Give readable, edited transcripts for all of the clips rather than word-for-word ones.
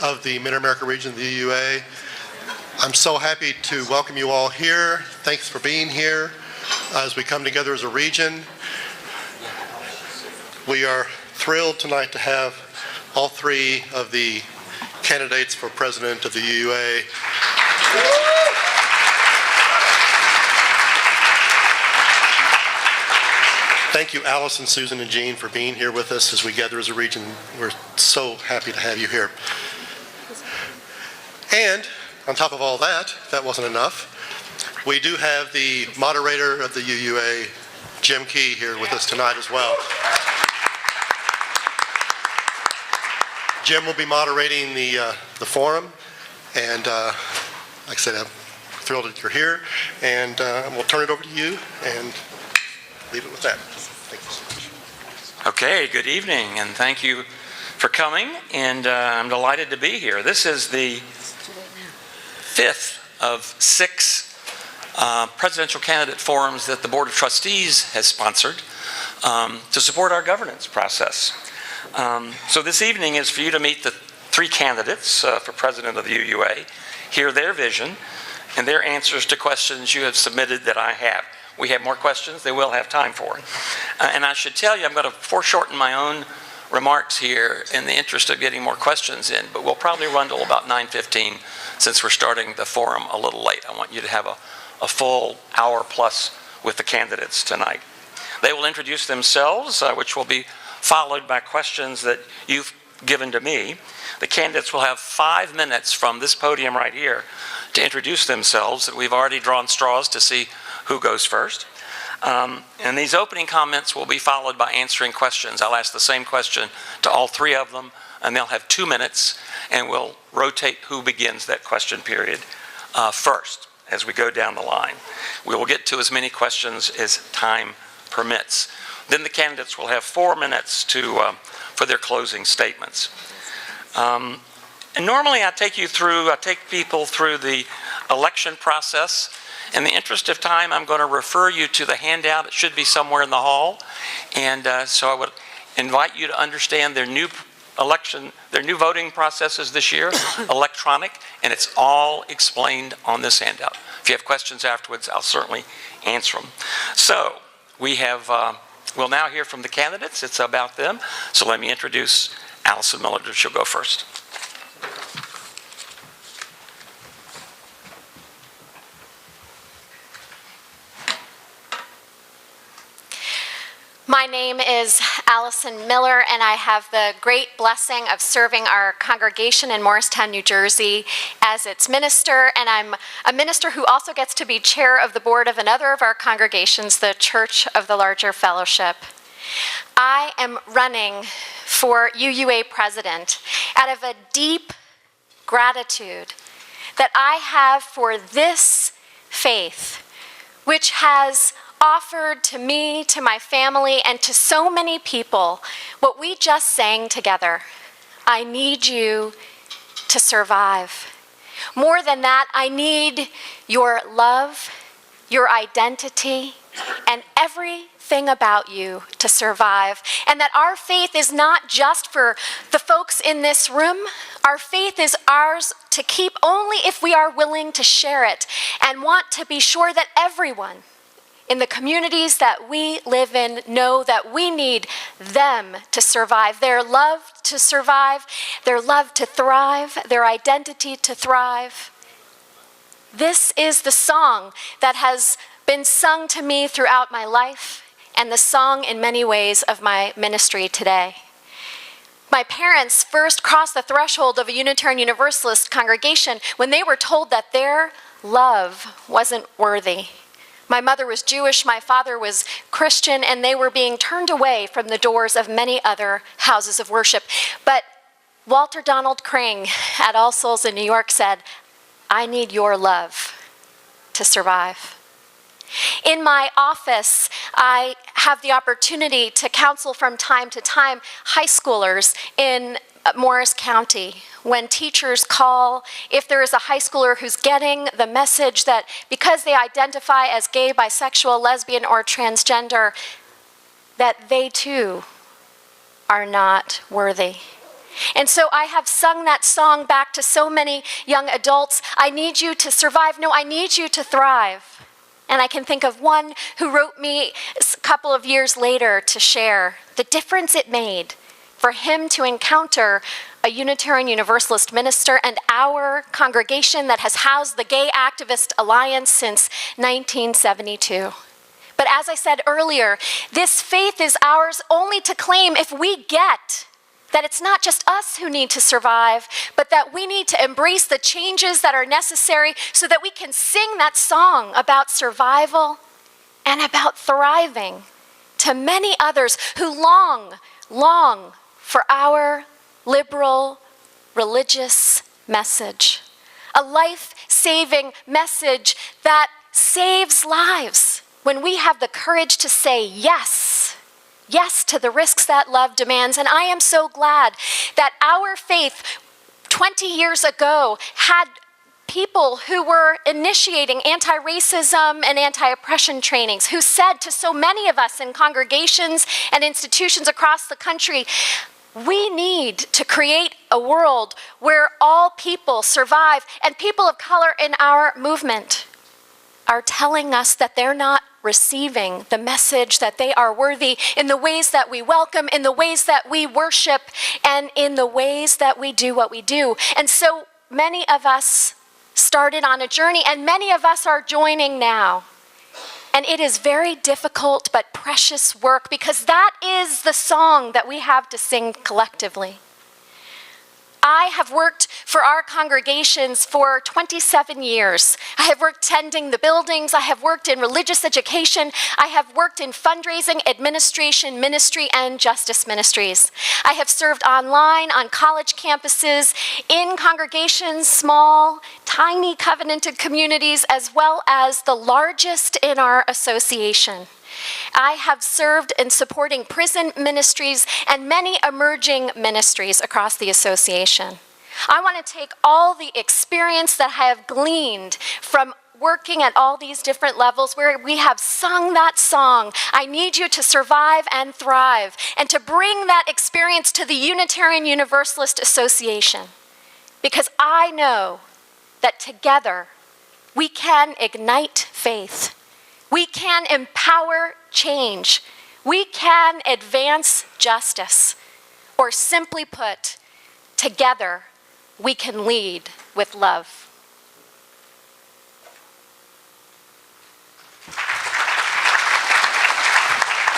of the MidAmerica region of the UUA. I'm so happy to welcome you all here. Thanks for being here as we come together as a region. We are thrilled tonight to have all three of the candidates for president of the UUA. Thank you, Allison, Susan, and Jeanne, for being here with us as we gather as a region. We're so happy to have you here. And on top of all that, if that wasn't enough, we do have the moderator of the UUA, Jim Key, here with us tonight as well. Jim will be moderating the forum, and like I said, I'm thrilled that you're here, and we'll turn it over to you and leave it with that. Thank you so much. Okay, good evening, and thank you for coming, and I'm delighted to be here. This is the fifth of 6 presidential candidate forums that the Board of Trustees has sponsored to support our governance process. So this evening is for you to meet the 3 candidates for president of the UUA, hear their vision and their answers to questions you have submitted that I have. We have more questions they will have time for. And I should tell you, I'm going to foreshorten my own remarks here in the interest of getting more questions in, but we'll probably run till about 9:15 since we're starting the forum a little late. I want you to have a full hour plus with the candidates tonight. They will introduce themselves, which will be followed by questions that you've given to me. The candidates will have 5 minutes from this podium right here to introduce themselves. We've already drawn straws to see who goes first. And these opening comments will be followed by answering questions. I'll ask the same question to all 3 of them, and they'll have 2 minutes, and we'll rotate who begins that question period first as we go down the line. We will get to as many questions as time permits. Then the candidates will have 4 minutes for their closing statements. And normally I take people through the election process. In the interest of time, I'm going to refer you to the handout. It should be somewhere in the hall. And so I would invite you to understand their new voting processes this year, electronic, and it's all explained on this handout. If you have questions afterwards, I'll certainly answer them. So we'll now hear from the candidates. It's about them. So let me introduce Allison Miller. She'll go first. My name is Allison Miller, and I have the great blessing of serving our congregation in Morristown, New Jersey as its minister, and I'm a minister who also gets to be chair of the board of another of our congregations, the Church of the Larger Fellowship. I am running for UUA president out of a deep gratitude that I have for this faith, which has offered to me, to my family, and to so many people what we just sang together. I need you to survive. More than that, I need your love, your identity, and everything about you to survive. And that our faith is not just for the folks in this room. Our faith is ours to keep only if we are willing to share it and want to be sure that everyone in the communities that we live in know that we need them to survive, their love to survive, their love to thrive, their identity to thrive. This is the song that has been sung to me throughout my life and the song in many ways of my ministry today. My parents first crossed the threshold of a Unitarian Universalist congregation when they were told that their love wasn't worthy. My mother was Jewish, my father was Christian, and they were being turned away from the doors of many other houses of worship. But Walter Donald Kring at All Souls in New York said, I need your love to survive. In my office, I have the opportunity to counsel from time to time high schoolers in Morris County. When teachers call, if there is a high schooler who's getting the message that because they identify as gay, bisexual, lesbian, or transgender, that they too are not worthy. And so I have sung that song back to so many young adults. I need you to survive. No, I need you to thrive. And I can think of one who wrote me a couple of years later to share the difference it made for him to encounter a Unitarian Universalist minister and our congregation that has housed the Gay Activist Alliance since 1972. But as I said earlier, this faith is ours only to claim if we get that it's not just us who need to survive, but that we need to embrace the changes that are necessary so that we can sing that song about survival and about thriving to many others who long for our liberal religious message, a life-saving message that saves lives when we have the courage to say yes to the risks that love demands. And I am so glad that our faith 20 years ago had people who were initiating anti-racism and anti-oppression trainings, who said to so many of us in congregations and institutions across the country, we need to create a world where all people survive, and people of color in our movement are telling us that they're not receiving the message that they are worthy in the ways that we welcome, in the ways that we worship, and in the ways that we do what we do. And so many of us started on a journey, and many of us are joining now. And it is very difficult but precious work, because that is the song that we have to sing collectively. I have worked for our congregations for 27 years. I have worked tending the buildings. I have worked in religious education. I have worked in fundraising, administration, ministry, and justice ministries. I have served online, on college campuses, in congregations, small, tiny covenanted communities, as well as the largest in our association. I have served in supporting prison ministries and many emerging ministries across the association. I want to take all the experience that I have gleaned from working at all these different levels where we have sung that song, I need you to survive and thrive, and to bring that experience to the Unitarian Universalist Association. Because I know that together we can ignite faith. We can empower change. We can advance justice. Or simply put, together we can lead with love.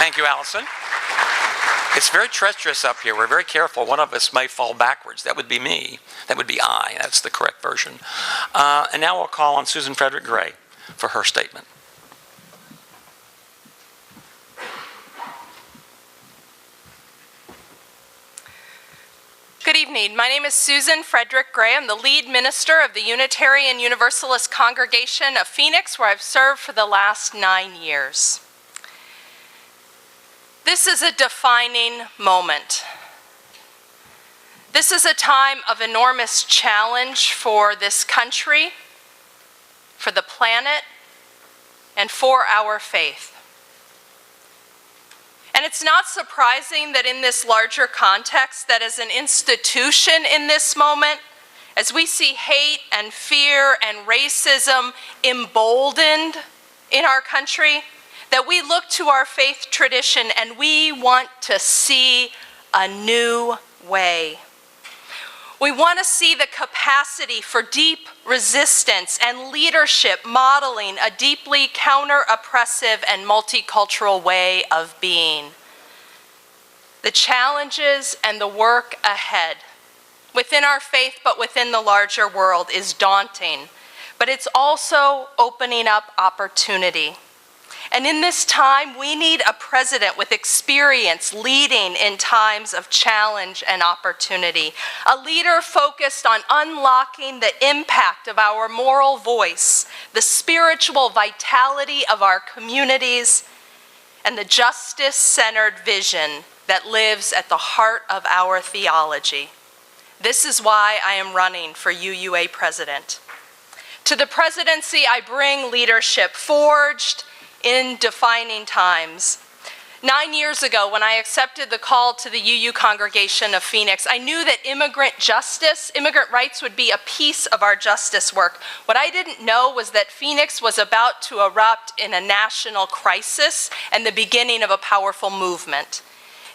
Thank you, Allison. It's very treacherous up here. We're very careful. One of us may fall backwards. That would be me. That would be I. That's the correct version. And now we'll call on Susan Frederick-Gray for her statement. Good evening. My name is Susan Frederick-Gray. I'm the lead minister of the Unitarian Universalist Congregation of Phoenix, where I've served for the last 9 years. This is a defining moment. This is a time of enormous challenge for this country, for the planet, and for our faith. And it's not surprising that in this larger context, that as an institution in this moment, as we see hate and fear and racism emboldened in our country, that we look to our faith tradition and we want to see a new way. We want to see the capacity for deep resistance and leadership modeling a deeply counter-oppressive and multicultural way of being. The challenges and the work ahead within our faith, but within the larger world, is daunting, but it's also opening up opportunity. And in this time, we need a president with experience leading in times of challenge and opportunity. A leader focused on unlocking the impact of our moral voice, the spiritual vitality of our communities, and the justice-centered vision that lives at the heart of our theology. This is why I am running for UUA president. To the presidency, I bring leadership forged in defining times, 9 years ago, when I accepted the call to the UU congregation of Phoenix, I knew that immigrant justice, immigrant rights would be a piece of our justice work. What I didn't know was that Phoenix was about to erupt in a national crisis and the beginning of a powerful movement.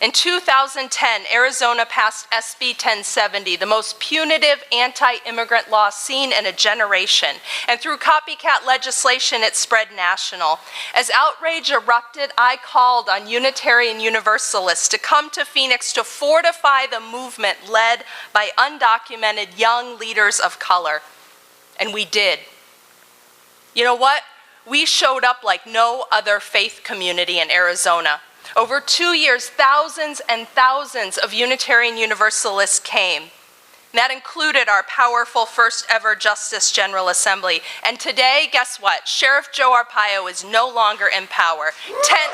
In 2010, Arizona passed SB 1070, the most punitive anti-immigrant law seen in a generation. And through copycat legislation, it spread national. As outrage erupted, I called on Unitarian Universalists to come to Phoenix to fortify the movement led by undocumented young leaders of color. And we did. You know what? We showed up like no other faith community in Arizona. Over 2 years, thousands and thousands of Unitarian Universalists came. And that included our powerful first ever Justice General Assembly. And today, guess what? Sheriff Joe Arpaio is no longer in power. Tent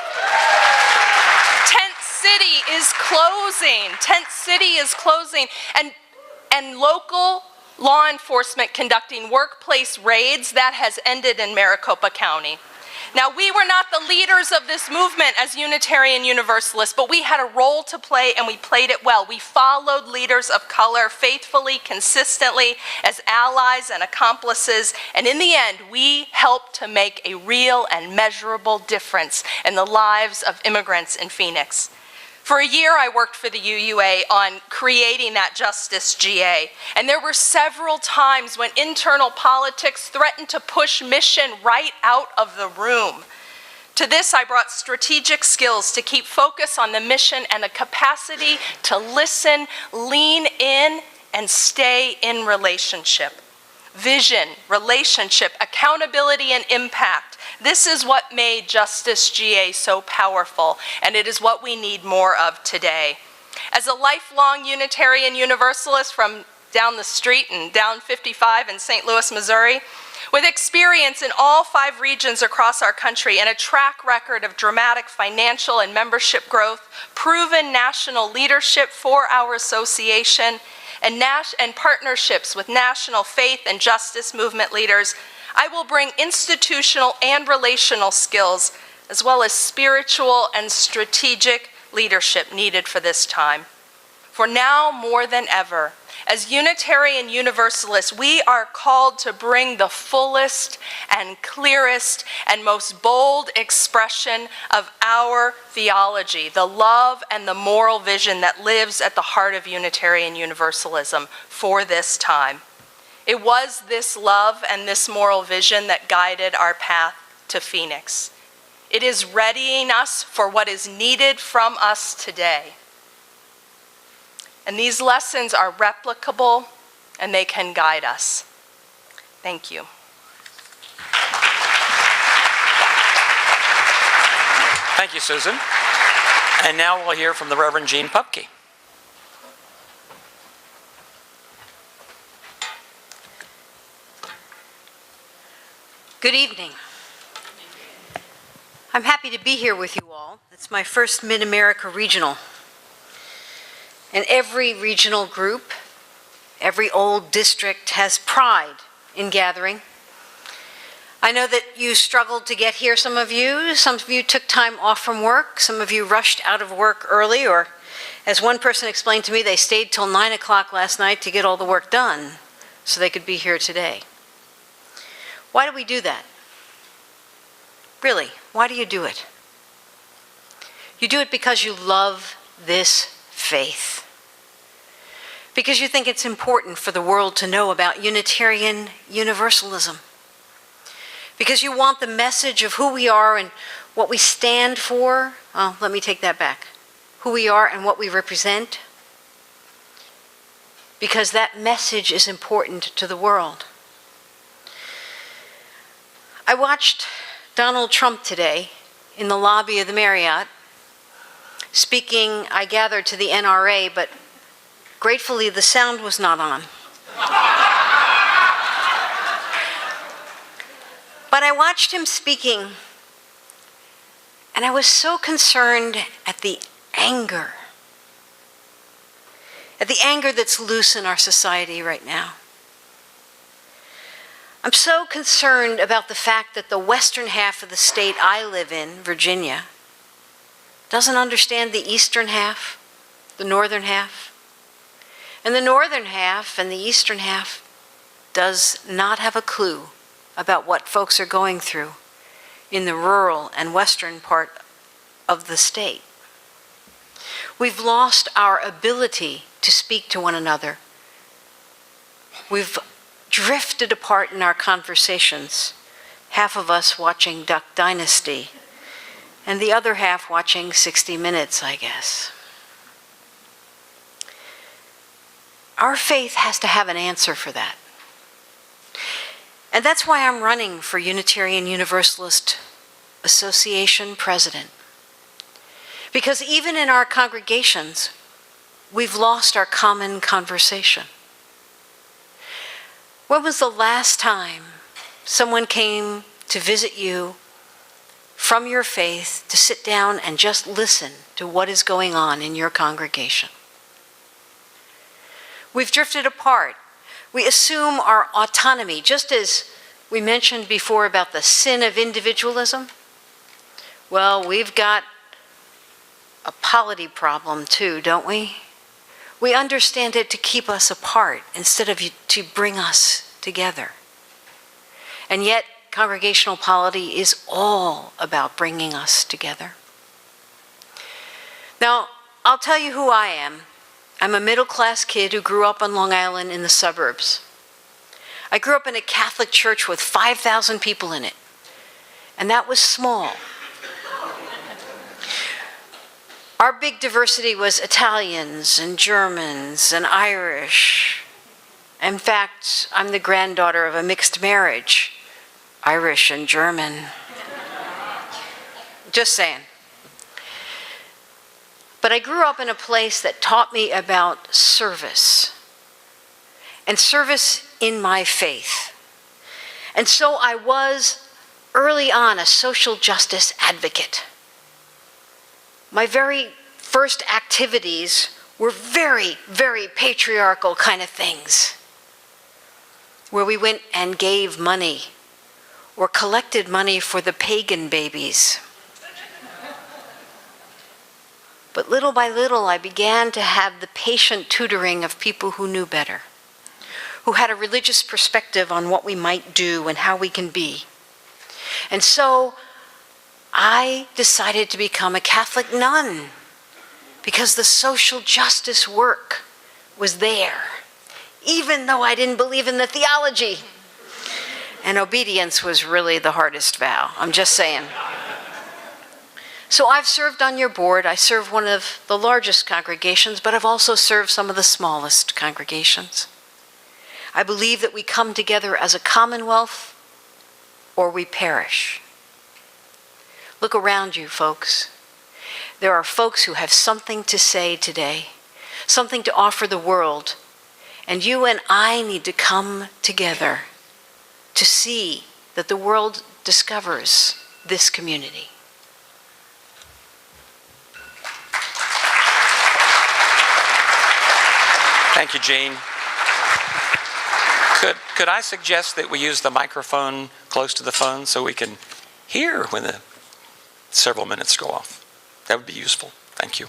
City is closing. Tent City is closing. And local law enforcement conducting workplace raids, that has ended in Maricopa County. Now, we were not the leaders of this movement as Unitarian Universalists, but we had a role to play, and we played it well. We followed leaders of color faithfully, consistently, as allies and accomplices, and in the end, we helped to make a real and measurable difference in the lives of immigrants in Phoenix. For a year, I worked for the UUA on creating that Justice GA, and there were several times when internal politics threatened to push mission right out of the room. To this, I brought strategic skills to keep focus on the mission and the capacity to listen, lean in, and stay in relationship. Vision, relationship, accountability, and impact. This is what made Justice GA so powerful, and it is what we need more of today. As a lifelong Unitarian Universalist from down the street and down 55 in St. Louis, Missouri, with experience in all 5 regions across our country and a track record of dramatic financial and membership growth, proven national leadership for our association, and partnerships with national faith and justice movement leaders, I will bring institutional and relational skills, as well as spiritual and strategic leadership needed for this time. For now, more than ever, as Unitarian Universalists, we are called to bring the fullest and clearest and most bold expression of our theology, the love and the moral vision that lives at the heart of Unitarian Universalism for this time. It was this love and this moral vision that guided our path to Phoenix. It is readying us for what is needed from us today. And these lessons are replicable, and they can guide us. Thank you. Thank you, Susan. And now we'll hear from the Reverend Jeanne Pupke. Good evening. I'm happy to be here with you all. It's my first MidAmerica regional. And every regional group, every old district has pride in gathering. I know that you struggled to get here, some of you. Some of you took time off from work. Some of you rushed out of work early, or as one person explained to me, they stayed till 9 o'clock last night to get all the work done so they could be here today. Why do we do that? Really, why do you do it? You do it because you love this faith. Because you think it's important for the world to know about Unitarian Universalism. Because you want the message of who we are and what we stand for. Oh, let me take that back. Who we are and what we represent. Because that message is important to the world. I watched Donald Trump today in the lobby of the Marriott speaking, I gather, to the NRA, but gratefully the sound was not on. But I watched him speaking, and I was so concerned at the anger that's loose in our society right now. I'm so concerned about the fact that the western half of the state I live in, Virginia, doesn't understand the eastern half, the northern half. And the northern half and the eastern half does not have a clue about what folks are going through in the rural and western part of the state. We've lost our ability to speak to one another. We've drifted apart in our conversations, half of us watching Duck Dynasty, and the other half watching 60 Minutes, I guess. Our faith has to have an answer for that. And that's why I'm running for Unitarian Universalist Association president. Because even in our congregations, we've lost our common conversation. When was the last time someone came to visit you from your faith to sit down and just listen to what is going on in your congregation? We've drifted apart. We assume our autonomy, just as we mentioned before about the sin of individualism. Well, we've got a polity problem too, don't we? We understand it to keep us apart instead of to bring us together. And yet, congregational polity is all about bringing us together. Now, I'll tell you who I am. I'm a middle-class kid who grew up on Long Island in the suburbs. I grew up in a Catholic church with 5,000 people in it, and that was small. Our big diversity was Italians and Germans and Irish. In fact, I'm the granddaughter of a mixed marriage, Irish and German. Just saying. But I grew up in a place that taught me about service, and service in my faith. And so I was early on a social justice advocate. My very first activities were very, very patriarchal kind of things, where we went and gave money or collected money for the pagan babies. But little by little, I began to have the patient tutoring of people who knew better, who had a religious perspective on what we might do and how we can be. And so I decided to become a Catholic nun because the social justice work was there, even though I didn't believe in the theology. And obedience was really the hardest vow, I'm just saying. So I've served on your board. I serve one of the largest congregations, but I've also served some of the smallest congregations. I believe that we come together as a commonwealth or we perish. Look around you, folks. There are folks who have something to say today, something to offer the world, and you and I need to come together to see that the world discovers this community. Thank you, Jeanne. Could I suggest that we use the microphone close to the phone so we can hear when the several minutes go off? That would be useful. Thank you.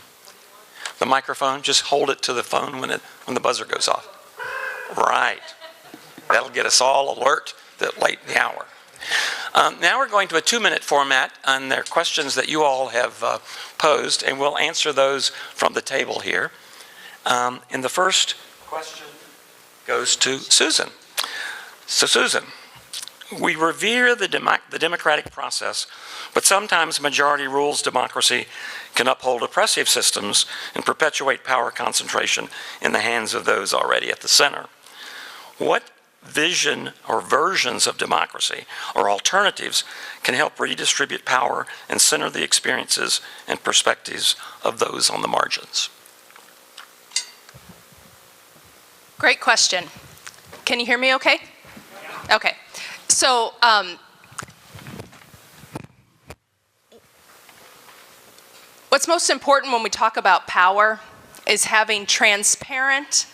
The microphone, just hold it to the phone when the buzzer goes off. Right. That'll get us all alert that late in the hour. Now we're going to a 2-minute format, and there are questions that you all have posed, and we'll answer those from the table here. And the first question goes to Susan. So Susan, we revere the democratic process, but sometimes majority rules democracy can uphold oppressive systems and perpetuate power concentration in the hands of those already at the center. What vision or versions of democracy or alternatives can help redistribute power and center the experiences and perspectives of those on the margins? Great question. Can you hear me okay? Okay. So, what's most important when we talk about power is having transparent,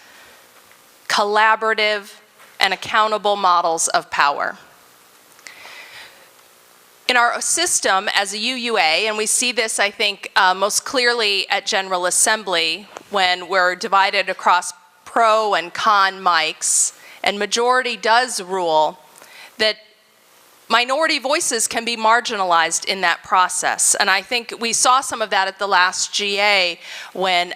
collaborative, and accountable models of power. In our system as a UUA, and we see this, I think, most clearly at General Assembly when we're divided across pro and con mics, and majority does rule, that minority voices can be marginalized in that process. And I think we saw some of that at the last GA when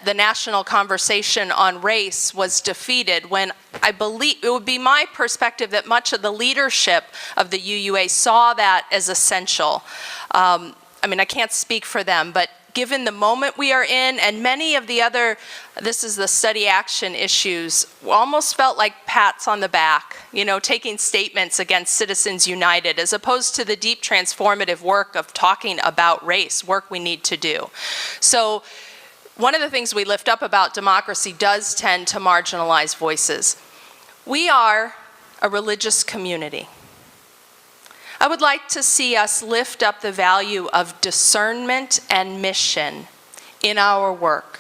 the national conversation on race was defeated, when I believe, it would be my perspective that much of the leadership of the UUA saw that as essential. I mean, I can't speak for them, but given the moment we are in and many of the other, this is the study action issues, almost felt like pats on the back, you know, taking statements against Citizens United, as opposed to the deep transformative work of talking about race, work we need to do. So one of the things we lift up about democracy does tend to marginalize voices. We are a religious community. I would like to see us lift up the value of discernment and mission in our work.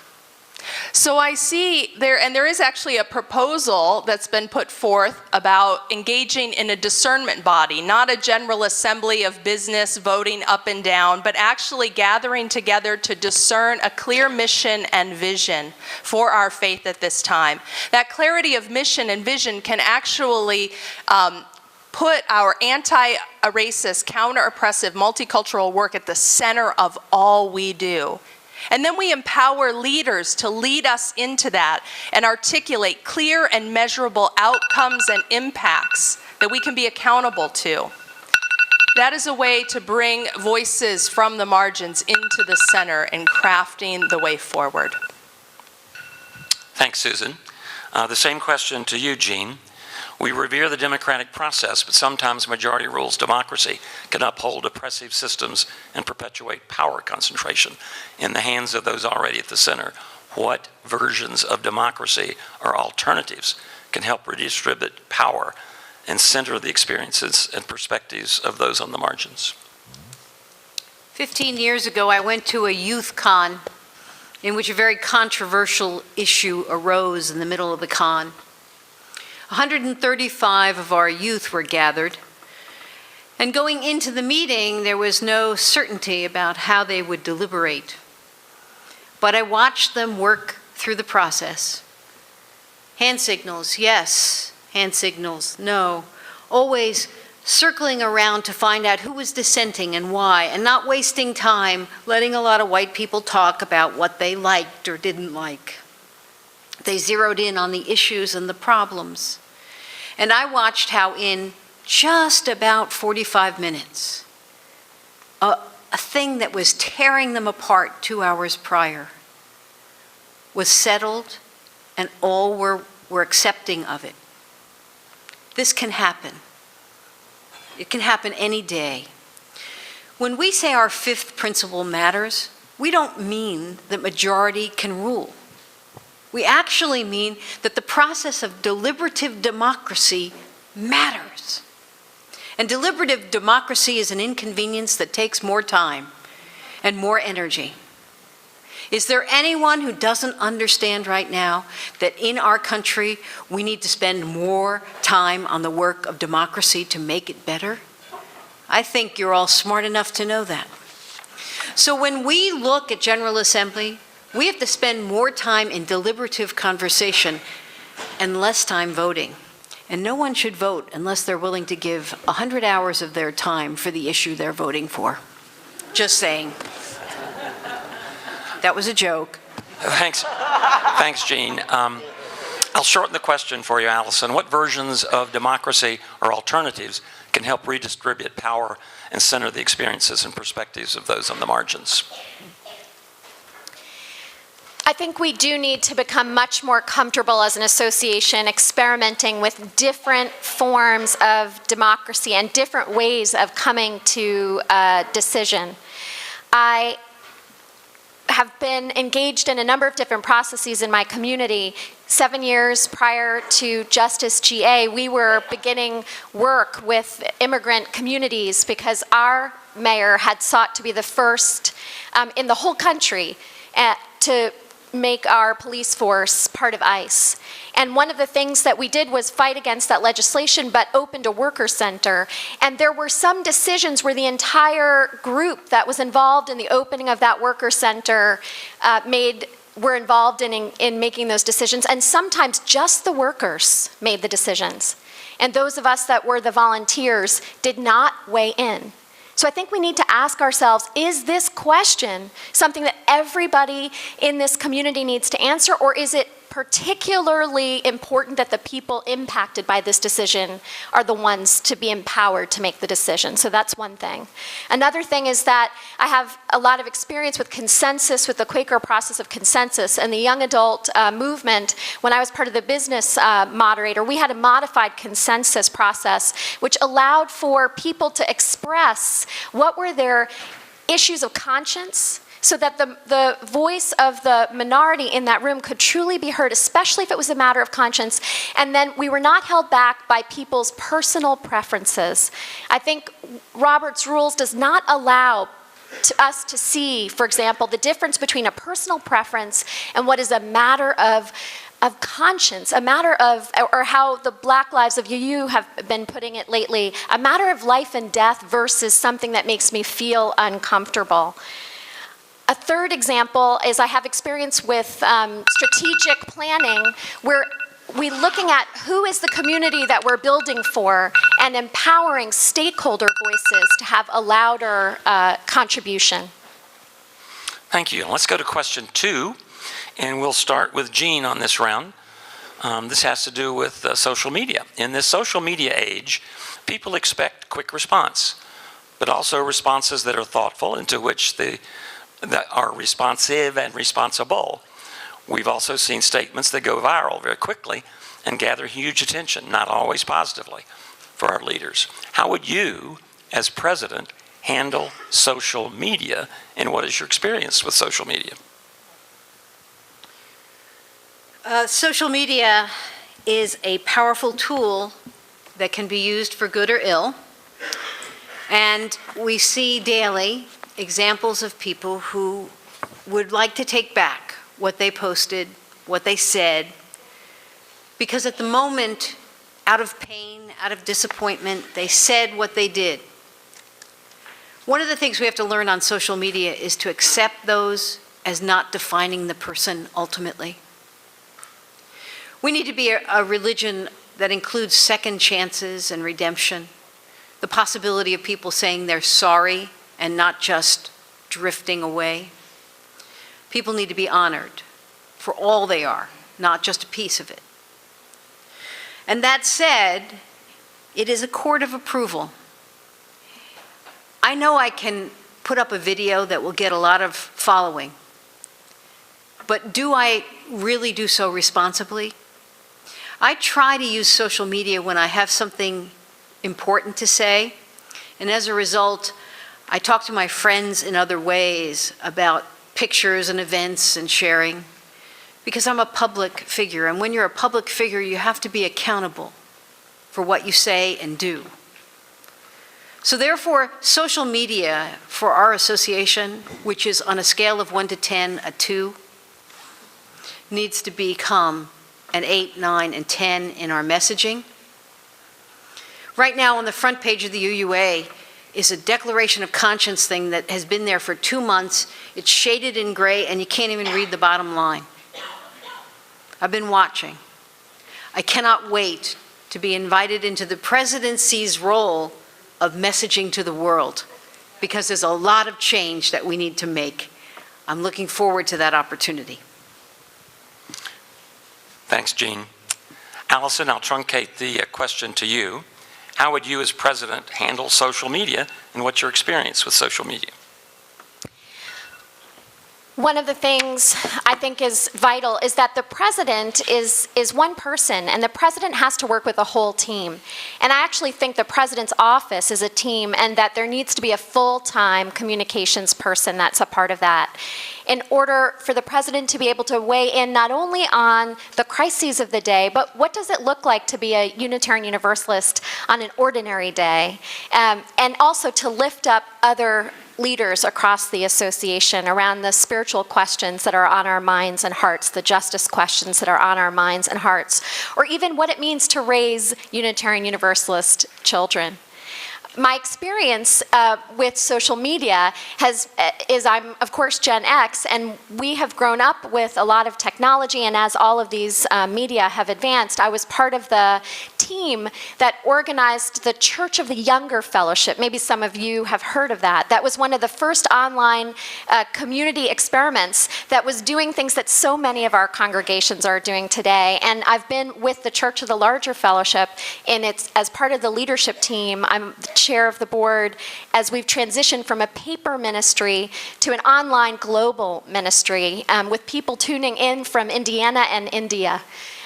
So I see there, and there is actually a proposal that's been put forth about engaging in a discernment body, not a general assembly of business voting up and down, but actually gathering together to discern a clear mission and vision for our faith at this time. That clarity of mission and vision can actually put our anti-racist, counter-oppressive, multicultural work at the center of all we do. And then we empower leaders to lead us into that and articulate clear and measurable outcomes and impacts that we can be accountable to. That is a way to bring voices from the margins into the center in crafting the way forward. Thanks, Susan. The same question to you, Jeanne. We revere the democratic process, but sometimes majority rules democracy can uphold oppressive systems and perpetuate power concentration in the hands of those already at the center. What versions of democracy or alternatives can help redistribute power and center the experiences and perspectives of those on the margins? 15 years ago, I went to a youth con in which a very controversial issue arose in the middle of the con. 135 of our youth were gathered, and going into the meeting, there was no certainty about how they would deliberate. But I watched them work through the process. Hand signals, yes. Hand signals, no. Always circling around to find out who was dissenting and why, and not wasting time letting a lot of white people talk about what they liked or didn't like. They zeroed in on the issues and the problems. And I watched how in just about 45 minutes, a thing that was tearing them apart 2 hours prior was settled, and all were accepting of it. This can happen. It can happen any day. When we say our fifth principle matters, we don't mean that majority can rule. We actually mean that the process of deliberative democracy matters. And deliberative democracy is an inconvenience that takes more time and more energy. Is there anyone who doesn't understand right now that in our country we need to spend more time on the work of democracy to make it better? I think you're all smart enough to know that. So when we look at General Assembly, we have to spend more time in deliberative conversation and less time voting. And no one should vote unless they're willing to give 100 hours of their time for the issue they're voting for. Just saying. That was a joke. Thanks, Jeanne. I'll shorten the question for you, Allison. What versions of democracy or alternatives can help redistribute power and center the experiences and perspectives of those on the margins? I think we do need to become much more comfortable as an association experimenting with different forms of democracy and different ways of coming to a decision. I have been engaged in a number of different processes in my community. 7 years prior to Justice GA, we were beginning work with immigrant communities because our mayor had sought to be the first in the whole country to make our police force part of ICE. And one of the things that we did was fight against that legislation, but opened a worker center. And there were some decisions where the entire group that was involved in the opening of that worker center were involved in making those decisions. And sometimes just the workers made the decisions. And those of us that were the volunteers did not weigh in. So I think we need to ask ourselves, is this question something that everybody in this community needs to answer, or is it particularly important that the people impacted by this decision are the ones to be empowered to make the decision? So that's one thing. Another thing is that I have a lot of experience with consensus, with the Quaker process of consensus, and the young adult movement. When I was part of the business moderator, we had a modified consensus process, which allowed for people to express what were their issues of conscience, so that the voice of the minority in that room could truly be heard, especially if it was a matter of conscience. And then we were not held back by people's personal preferences. I think Robert's rules does not allow us to see, for example, the difference between a personal preference and what is a matter of conscience, a matter of, or how the Black Lives of UU have been putting it lately, a matter of life and death versus something that makes me feel uncomfortable. A third example is I have experience with strategic planning, where we're looking at who is the community that we're building for and empowering stakeholder voices to have a louder contribution. Thank you. Let's go to question 2, and we'll start with Jeanne on this round. This has to do with social media. In this social media age, people expect quick response, but also responses that are thoughtful, into which that are responsive and responsible. We've also seen statements that go viral very quickly and gather huge attention, not always positively, for our leaders. How would you, as president, handle social media, and what is your experience with social media? Social media is a powerful tool that can be used for good or ill, and we see daily examples of people who would like to take back what they posted, what they said, because at the moment, out of pain, out of disappointment, they said what they did. One of the things we have to learn on social media is to accept those as not defining the person ultimately. We need to be a religion that includes second chances and redemption, the possibility of people saying they're sorry and not just drifting away. People need to be honored for all they are, not just a piece of it. And that said, it is a court of approval. I know I can put up a video that will get a lot of following, but do I really do so responsibly? I try to use social media when I have something important to say, and as a result, I talk to my friends in other ways about pictures and events and sharing, because I'm a public figure, and when you're a public figure, you have to be accountable for what you say and do. So therefore, social media for our association, which is on a scale of 1 to 10, a 2, needs to become an 8, 9, and 10 in our messaging. Right now on the front page of the UUA is a declaration of conscience thing that has been there for 2 months. It's shaded in gray and you can't even read the bottom line. I've been watching. I cannot wait to be invited into the presidency's role of messaging to the world, because there's a lot of change that we need to make. I'm looking forward to that opportunity. Thanks, Jeanne. Alison, I'll truncate the question to you. How would you as president handle social media, and what's your experience with social media? One of the things I think is vital is that the president is one person, and the president has to work with a whole team. And I actually think the president's office is a team, and that there needs to be a full-time communications person that's a part of that, in order for the president to be able to weigh in not only on the crises of the day, but what does it look like to be a Unitarian Universalist on an ordinary day, and also to lift up other leaders across the association around the spiritual questions that are on our minds and hearts, the justice questions that are on our minds and hearts, or even what it means to raise Unitarian Universalist children. My experience with social media is I'm, of course, Gen X, and we have grown up with a lot of technology, and as all of these media have advanced, I was part of the team that organized the Church of the Younger Fellowship. Maybe some of you have heard of that. That was one of the first online community experiments that was doing things that so many of our congregations are doing today. And I've been with the Church of the Larger Fellowship as part of the leadership team. I'm the chair of the board as we've transitioned from a paper ministry to an online global ministry with people tuning in from Indiana and India.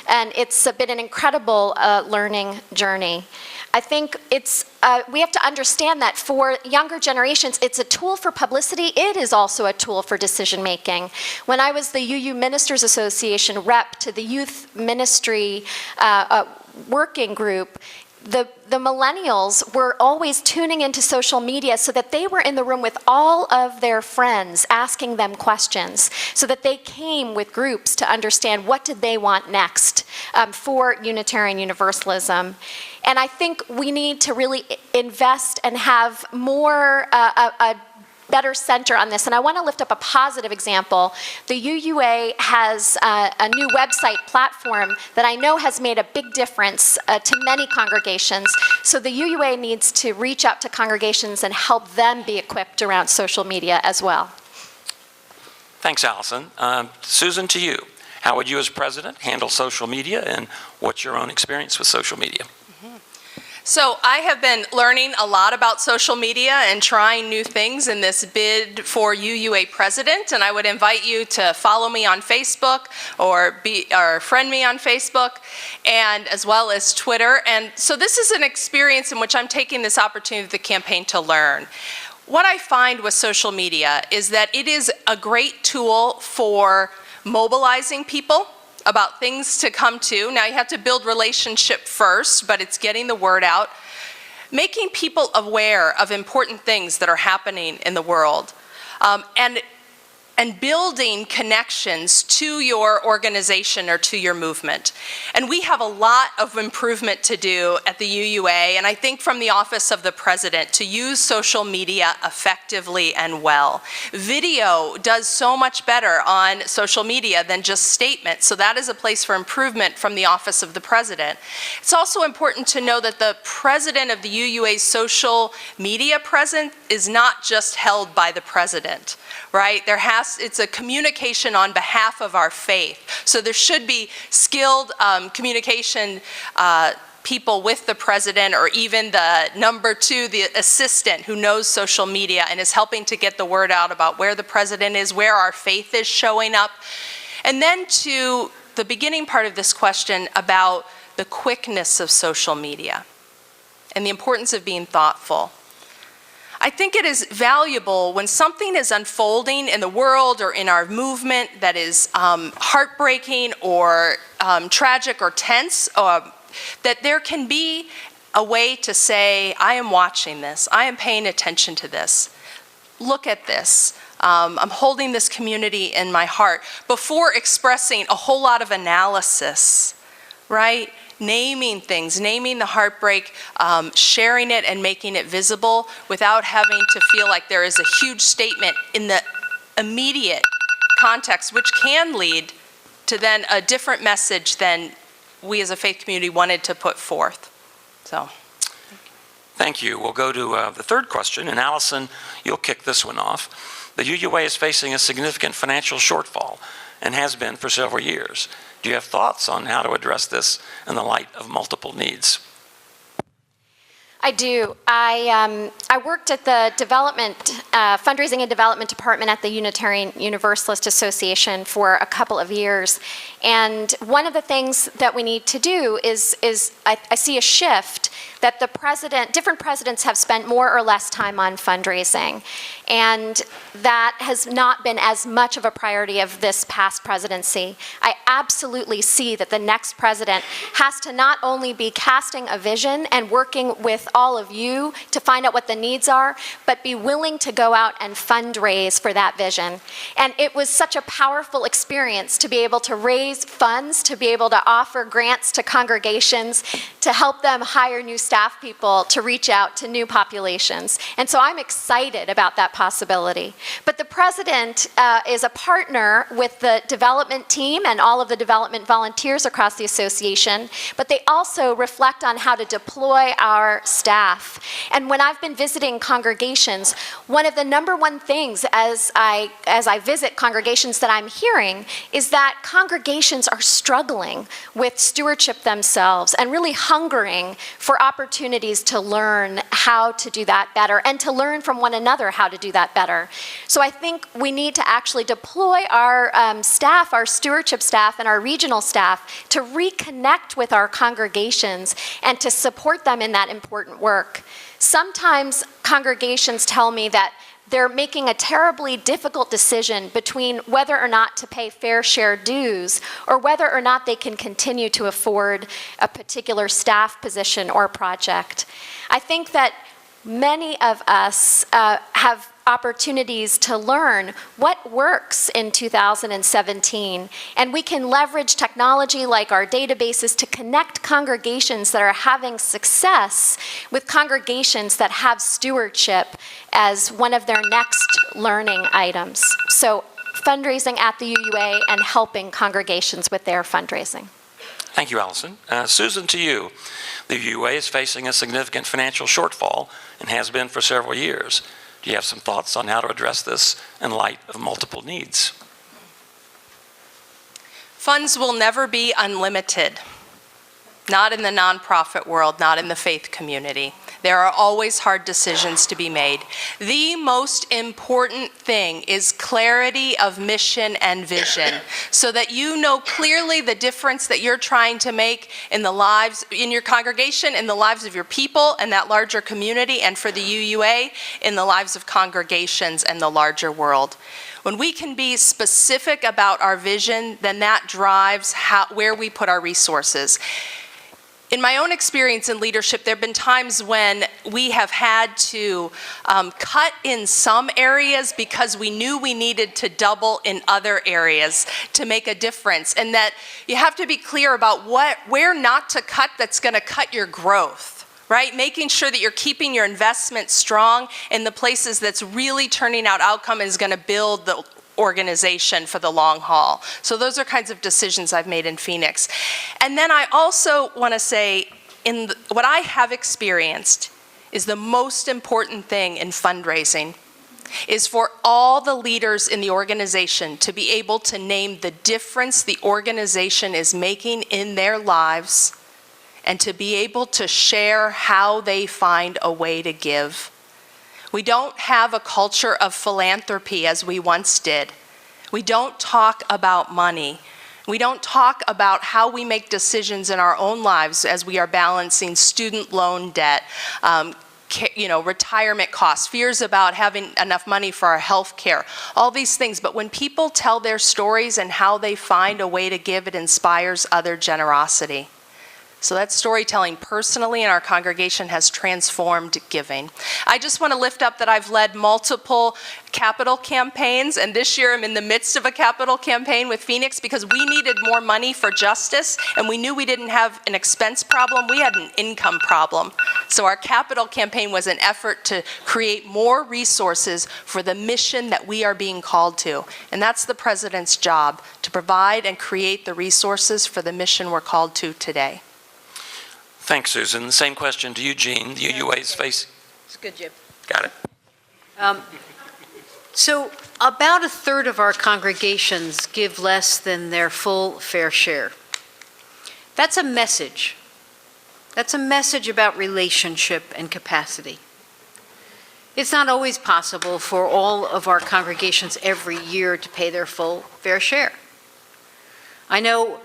And it's been an incredible learning journey. I think we have to understand that for younger generations, it's a tool for publicity. It is also a tool for decision making. When I was the UU Ministers Association rep to the youth ministry working group, the millennials were always tuning into social media so that they were in the room with all of their friends asking them questions, so that they came with groups to understand what did they want next for Unitarian Universalism. And I think we need to really invest and have more a better center on this. And I want to lift up a positive example. The UUA has a new website platform that I know has made a big difference to many congregations. So the UUA needs to reach out to congregations and help them be equipped around social media as well. Thanks, Allison. Susan, to you. How would you as president handle social media, and what's your own experience with social media? So I have been learning a lot about social media and trying new things in this bid for UUA president, and I would invite you to follow me on Facebook or friend me on Facebook, and as well as Twitter. And so this is an experience in which I'm taking this opportunity of the campaign to learn. What I find with social media is that it is a great tool for mobilizing people about things to come to. Now you have to build relationship first, but it's getting the word out. Making people aware of important things that are happening in the world. And building connections to your organization or to your movement. And we have a lot of improvement to do at the UUA, and I think from the office of the president, to use social media effectively and well. Video does so much better on social media than just statements, so that is a place for improvement from the office of the president. It's also important to know that the president of the UUA's social media presence is not just held by the president, right? It's a communication on behalf of our faith. So there should be skilled communication people with the president, or even the number two, the assistant who knows social media and is helping to get the word out about where the president is, where our faith is showing up. And then to the beginning part of this question about the quickness of social media and the importance of being thoughtful. I think it is valuable when something is unfolding in the world or in our movement that is heartbreaking or tragic or tense, that there can be a way to say, I am watching this, I am paying attention to this, look at this. I'm holding this community in my heart before expressing a whole lot of analysis, right? Naming things, naming the heartbreak, sharing it and making it visible without having to feel like there is a huge statement in the immediate context, which can lead to then a different message than we as a faith community wanted to put forth. So. Thank you. We'll go to the third question, and Allison, you'll kick this one off. The UUA is facing a significant financial shortfall and has been for several years. Do you have thoughts on how to address this in the light of multiple needs? I do. I worked at the fundraising and development department at the Unitarian Universalist Association for a couple of years. And one of the things that we need to do is I see a shift that different presidents have spent more or less time on fundraising. And that has not been as much of a priority of this past presidency. I absolutely see that the next president has to not only be casting a vision and working with all of you to find out what the needs are, but be willing to go out and fundraise for that vision. And it was such a powerful experience to be able to raise funds, to be able to offer grants to congregations, to help them hire new staff people to reach out to new populations. And so I'm excited about that possibility. But the president is a partner with the development team and all of the development volunteers across the association, but they also reflect on how to deploy our staff. And when I've been visiting congregations, one of the number one things as I visit congregations that I'm hearing is that congregations are struggling with stewardship themselves and really hungering for opportunities to learn how to do that better and to learn from one another how to do that better. So I think we need to actually deploy our staff, our stewardship staff and our regional staff to reconnect with our congregations and to support them in that important work. Sometimes congregations tell me that they're making a terribly difficult decision between whether or not to pay fair share dues or whether or not they can continue to afford a particular staff position or project. I think that many of us have opportunities to learn what works in 2017, and we can leverage technology like our databases to connect congregations that are having success with congregations that have stewardship as one of their next learning items. So fundraising at the UUA and helping congregations with their fundraising. Thank you, Allison. Susan, to you. The UUA is facing a significant financial shortfall and has been for several years. Do you have some thoughts on how to address this in light of multiple needs? Funds will never be unlimited. Not in the nonprofit world, not in the faith community. There are always hard decisions to be made. The most important thing is clarity of mission and vision, so that you know clearly the difference that you're trying to make in the lives, in your congregation, in the lives of your people and that larger community, and for the UUA, in the lives of congregations and the larger world. When we can be specific about our vision, then that drives where we put our resources. In my own experience in leadership, there have been times when we have had to cut in some areas because we knew we needed to double in other areas to make a difference. And that you have to be clear about where not to cut that's going to cut your growth, right? Making sure that you're keeping your investment strong in the places that's really turning out outcome and is going to build the organization for the long haul. So those are kinds of decisions I've made in Phoenix. And then I also want to say, what I have experienced is the most important thing in fundraising is for all the leaders in the organization to be able to name the difference the organization is making in their lives and to be able to share how they find a way to give. We don't have a culture of philanthropy as we once did. We don't talk about money. We don't talk about how we make decisions in our own lives as we are balancing student loan debt, retirement costs, fears about having enough money for our health care, all these things. But when people tell their stories and how they find a way to give, it inspires other generosity. So that storytelling personally in our congregation has transformed giving. I just want to lift up that I've led multiple capital campaigns, and this year I'm in the midst of a capital campaign with Phoenix because we needed more money for justice, and we knew we didn't have an expense problem, we had an income problem. So our capital campaign was an effort to create more resources for the mission that we are being called to. And that's the president's job, to provide and create the resources for the mission we're called to today. Thanks, Susan. The same question to you, Jeanne. The UUA is facing... It's good, Jim. Got it. So about a third of our congregations give less than their full fair share. That's a message. That's a message about relationship and capacity. It's not always possible for all of our congregations every year to pay their full fair share. I know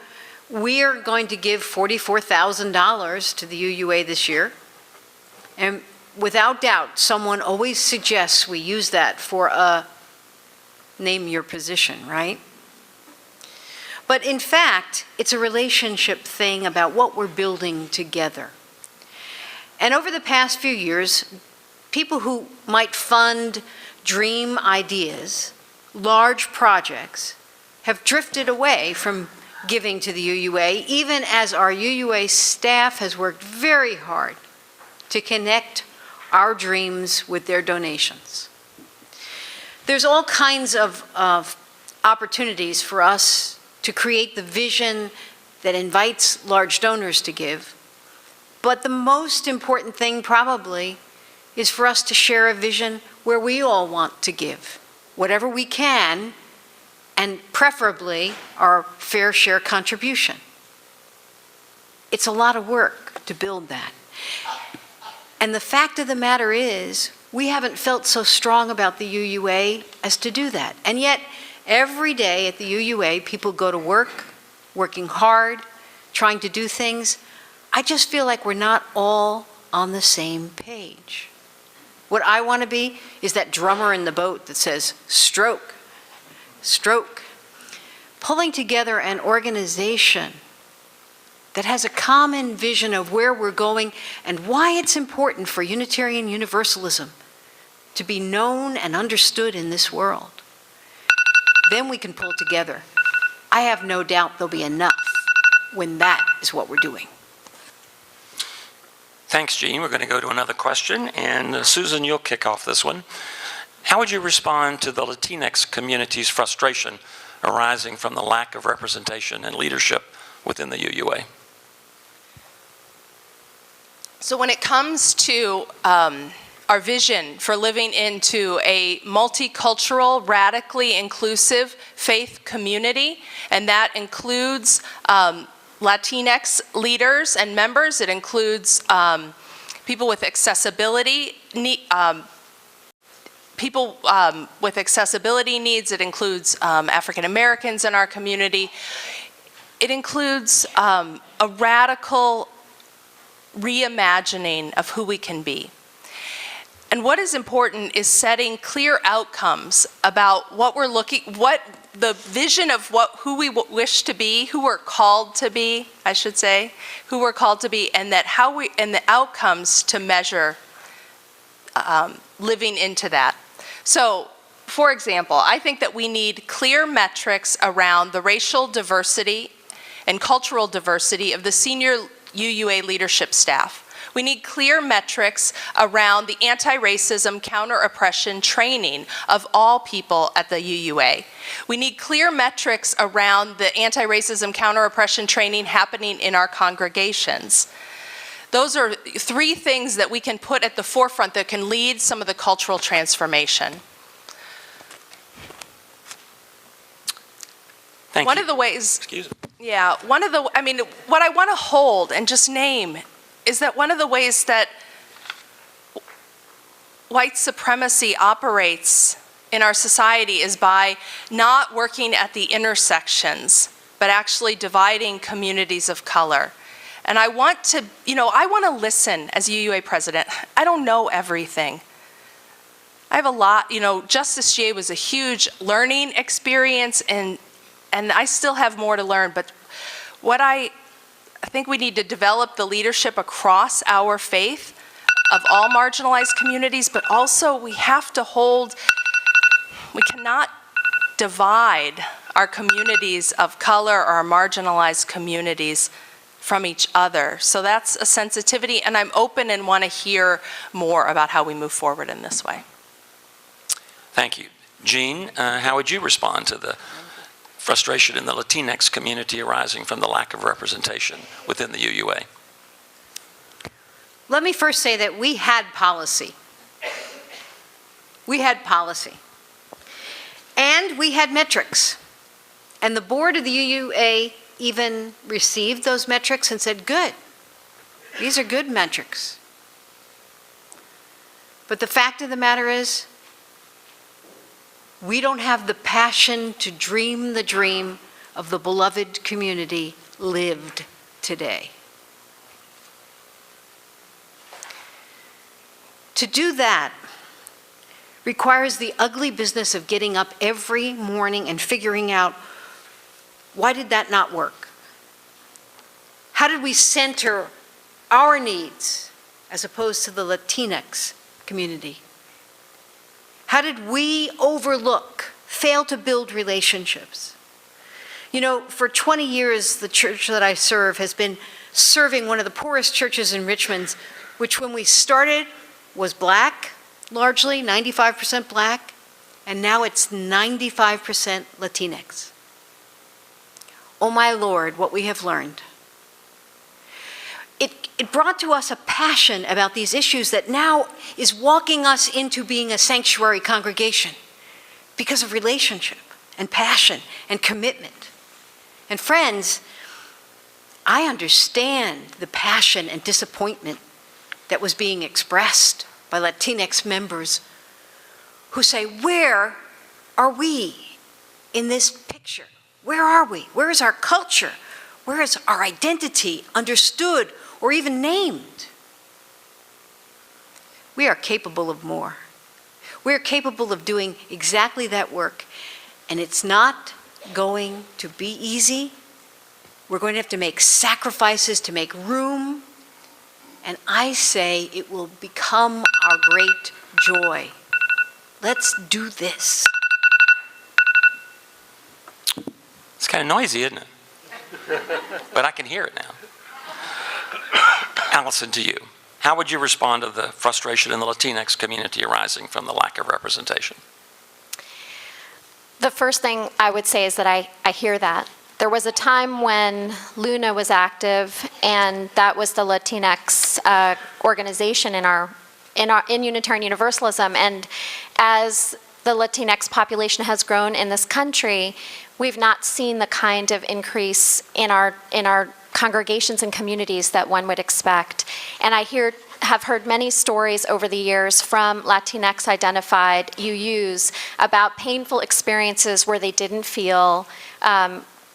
we are going to give $44,000 to the UUA this year, and without doubt, someone always suggests we use that for a name your position, right? But in fact, it's a relationship thing about what we're building together. And over the past few years, people who might fund dream ideas, large projects, have drifted away from giving to the UUA, even as our UUA staff has worked very hard to connect our dreams with their donations. There's all kinds of opportunities for us to create the vision that invites large donors to give, but the most important thing probably is for us to share a vision where we all want to give, whatever we can, and preferably our fair share contribution. It's a lot of work to build that. And the fact of the matter is, we haven't felt so strong about the UUA as to do that. And yet, every day at the UUA, people go to work, working hard, trying to do things. I just feel like we're not all on the same page. What I want to be is that drummer in the boat that says, stroke, stroke. Pulling together an organization that has a common vision of where we're going and why it's important for Unitarian Universalism to be known and understood in this world. Then we can pull together. I have no doubt there'll be enough when that is what we're doing. Thanks, Jeanne. We're going to go to another question, and Susan, you'll kick off this one. How would you respond to the Latinx community's frustration arising from the lack of representation and leadership within the UUA? So when it comes to our vision for living into a multicultural, radically inclusive faith community, and that includes Latinx leaders and members, it includes people with accessibility with accessibility needs, it includes African Americans in our community. It includes a radical reimagining of who we can be. And what is important is setting clear outcomes about what the vision of who we wish to be, who we're called to be, I should say, who we're called to be, and and the outcomes to measure living into that. So, for example, I think that we need clear metrics around the racial diversity and cultural diversity of the senior UUA leadership staff. We need clear metrics around the anti-racism, counter-oppression training of all people at the UUA. We need clear metrics around the anti-racism, counter-oppression training happening in our congregations. Those are three things that we can put at the forefront that can lead some of the cultural transformation. Thank One you. of the ways, Excuse me. yeah, what I want to hold and just name is that one of the ways that white supremacy operates in our society is by not working at the intersections, but actually dividing communities of color. And I want to listen as UUA president. I don't know everything. I have a lot, Justice GA was a huge learning experience, and I still have more to learn, but what I think we need to develop the leadership across our faith of all marginalized communities, but also we cannot divide our communities of color or our marginalized communities from each other. So that's a sensitivity, and I'm open and want to hear more about how we move forward in this way. Thank you. Jeanne, how would you respond to the frustration in the Latinx community arising from the lack of representation within the UUA? Let me first say that we had policy. We had policy. And we had metrics. And the board of the UUA even received those metrics and said, good, these are good metrics. But the fact of the matter is, we don't have the passion to dream the dream of the beloved community lived today. To do that requires the ugly business of getting up every morning and figuring out, why did that not work? How did we center our needs as opposed to the Latinx community? How did we overlook, fail to build relationships? You know, for 20 years, the church that I serve has been serving one of the poorest churches in Richmond, which when we started was black, largely, 95% black, and now it's 95% Latinx. Oh my Lord, what we have learned. It brought to us a passion about these issues that now is walking us into being a sanctuary congregation because of relationship and passion and commitment. And friends, I understand the passion and disappointment that was being expressed by Latinx members who say, where are we in this picture? Where are we? Where is our culture? Where is our identity understood or even named? We are capable of more. We are capable of doing exactly that work, and it's not going to be easy. We're going to have to make sacrifices to make room, and I say it will become our great joy. Let's do this. It's kind of noisy, isn't it? But I can hear it now. Allison, to you. How would you respond to the frustration in the Latinx community arising from the lack of representation? The first thing I would say is that I hear that. There was a time when Luna was active, and that was the Latinx organization in Unitarian Universalism. And as the Latinx population has grown in this country, we've not seen the kind of increase in our congregations and communities that one would expect. And I have heard many stories over the years from Latinx identified UUs about painful experiences where they didn't feel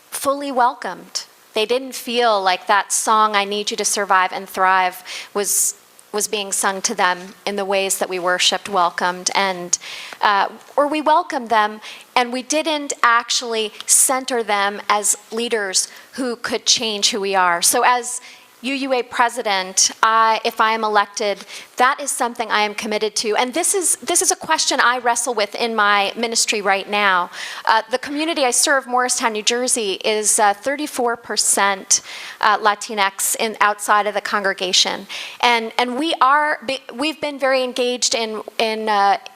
fully welcomed. They didn't feel like that song, "I Need You to Survive and Thrive," was being sung to them in the ways that we worshiped, welcomed, and or we welcomed them and we didn't actually center them as leaders who could change who we are. So as UUA president, if I am elected, that is something I am committed to. And this is a question I wrestle with in my ministry right now. The community I serve, Morristown, New Jersey, is 34% Latinx outside of the congregation. And we've been very engaged in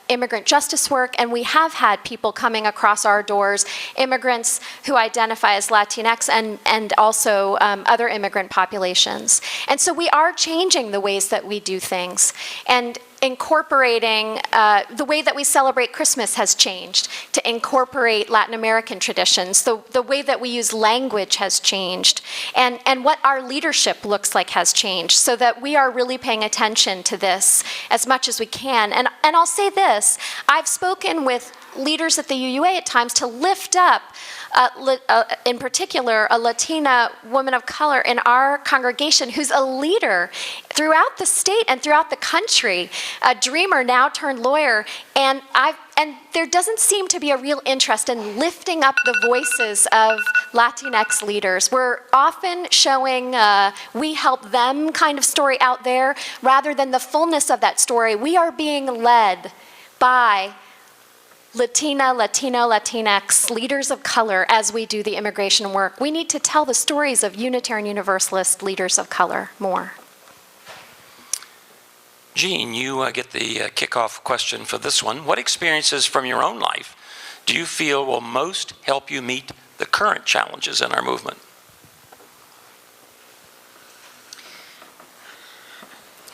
immigrant justice work, and we have had people coming across our doors, immigrants who identify as Latinx and also other immigrant populations. And so we are changing the ways that we do things, and incorporating the way that we celebrate Christmas has changed to incorporate Latin American traditions. The way that we use language has changed, and what our leadership looks like has changed, so that we are really paying attention to this as much as we can. And I'll say this, I've spoken with leaders at the UUA at times to lift up, in particular, a Latina woman of color in our congregation who's a leader throughout the state and throughout the country, a dreamer now turned lawyer, and there doesn't seem to be a real interest in lifting up the voices of Latinx leaders. We're often showing we help them kind of story out there rather than the fullness of that story. We are being led by Latina, Latino, Latinx, leaders of color as we do the immigration work. We need to tell the stories of Unitarian Universalist leaders of color more. Jeanne, you get the kickoff question for this one. What experiences from your own life do you feel will most help you meet the current challenges in our movement?